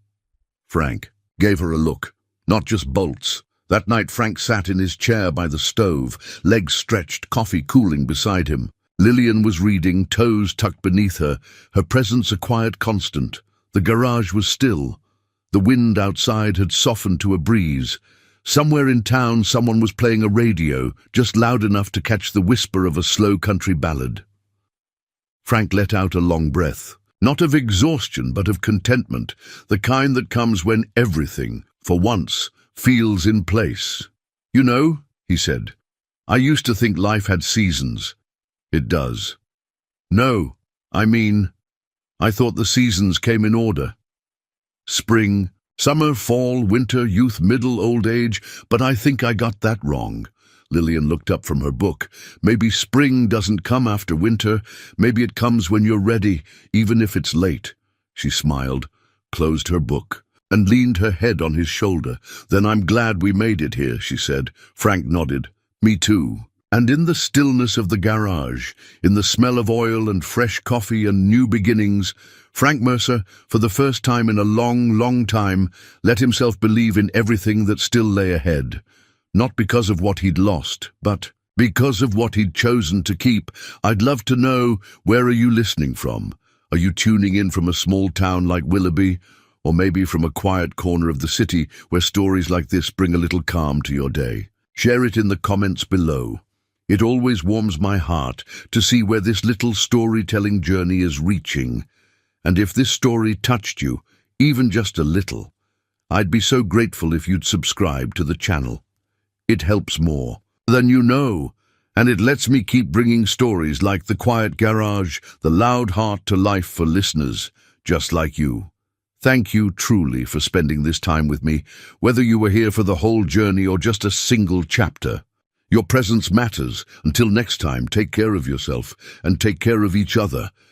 Frank gave her a look. Not just bolts. That night Frank sat in his chair by the stove, legs stretched, coffee cooling beside him. Lillian was reading, toes tucked beneath her, her presence a quiet constant. The garage was still. The wind outside had softened to a breeze. Somewhere in town someone was playing a radio, just loud enough to catch the whisper of a slow country ballad. Frank let out a long breath, not of exhaustion but of contentment, the kind that comes when everything, for once, feels in place. You know, he said, I used to think life had seasons. It does. No, I mean, I thought the seasons came in order. Spring, summer, fall, winter, youth, middle, old age, but I think I got that wrong. Lillian looked up from her book. Maybe spring doesn't come after winter. Maybe it comes when you're ready, even if it's late. She smiled, closed her book, and leaned her head on his shoulder. Then I'm glad we made it here, she said. Frank nodded. Me too. And in the stillness of the garage, in the smell of oil and fresh coffee and new beginnings, Frank Mercer, for the first time in a long, long time, let himself believe in everything that still lay ahead. Not because of what he'd lost, but because of what he'd chosen to keep. I'd love to know, where are you listening from? Are you tuning in from a small town like Willoughby? Or maybe from a quiet corner of the city where stories like this bring a little calm to your day? Share it in the comments below. It always warms my heart to see where this little storytelling journey is reaching. And if this story touched you, even just a little, I'd be so grateful if you'd subscribe to the channel. It helps more than you know, and it lets me keep bringing stories like The Quiet Garage, The Loud Heart to life for listeners just like you. Thank you truly for spending this time with me, whether you were here for the whole journey or just a single chapter. Your presence matters. Until next time, take care of yourself and take care of each other.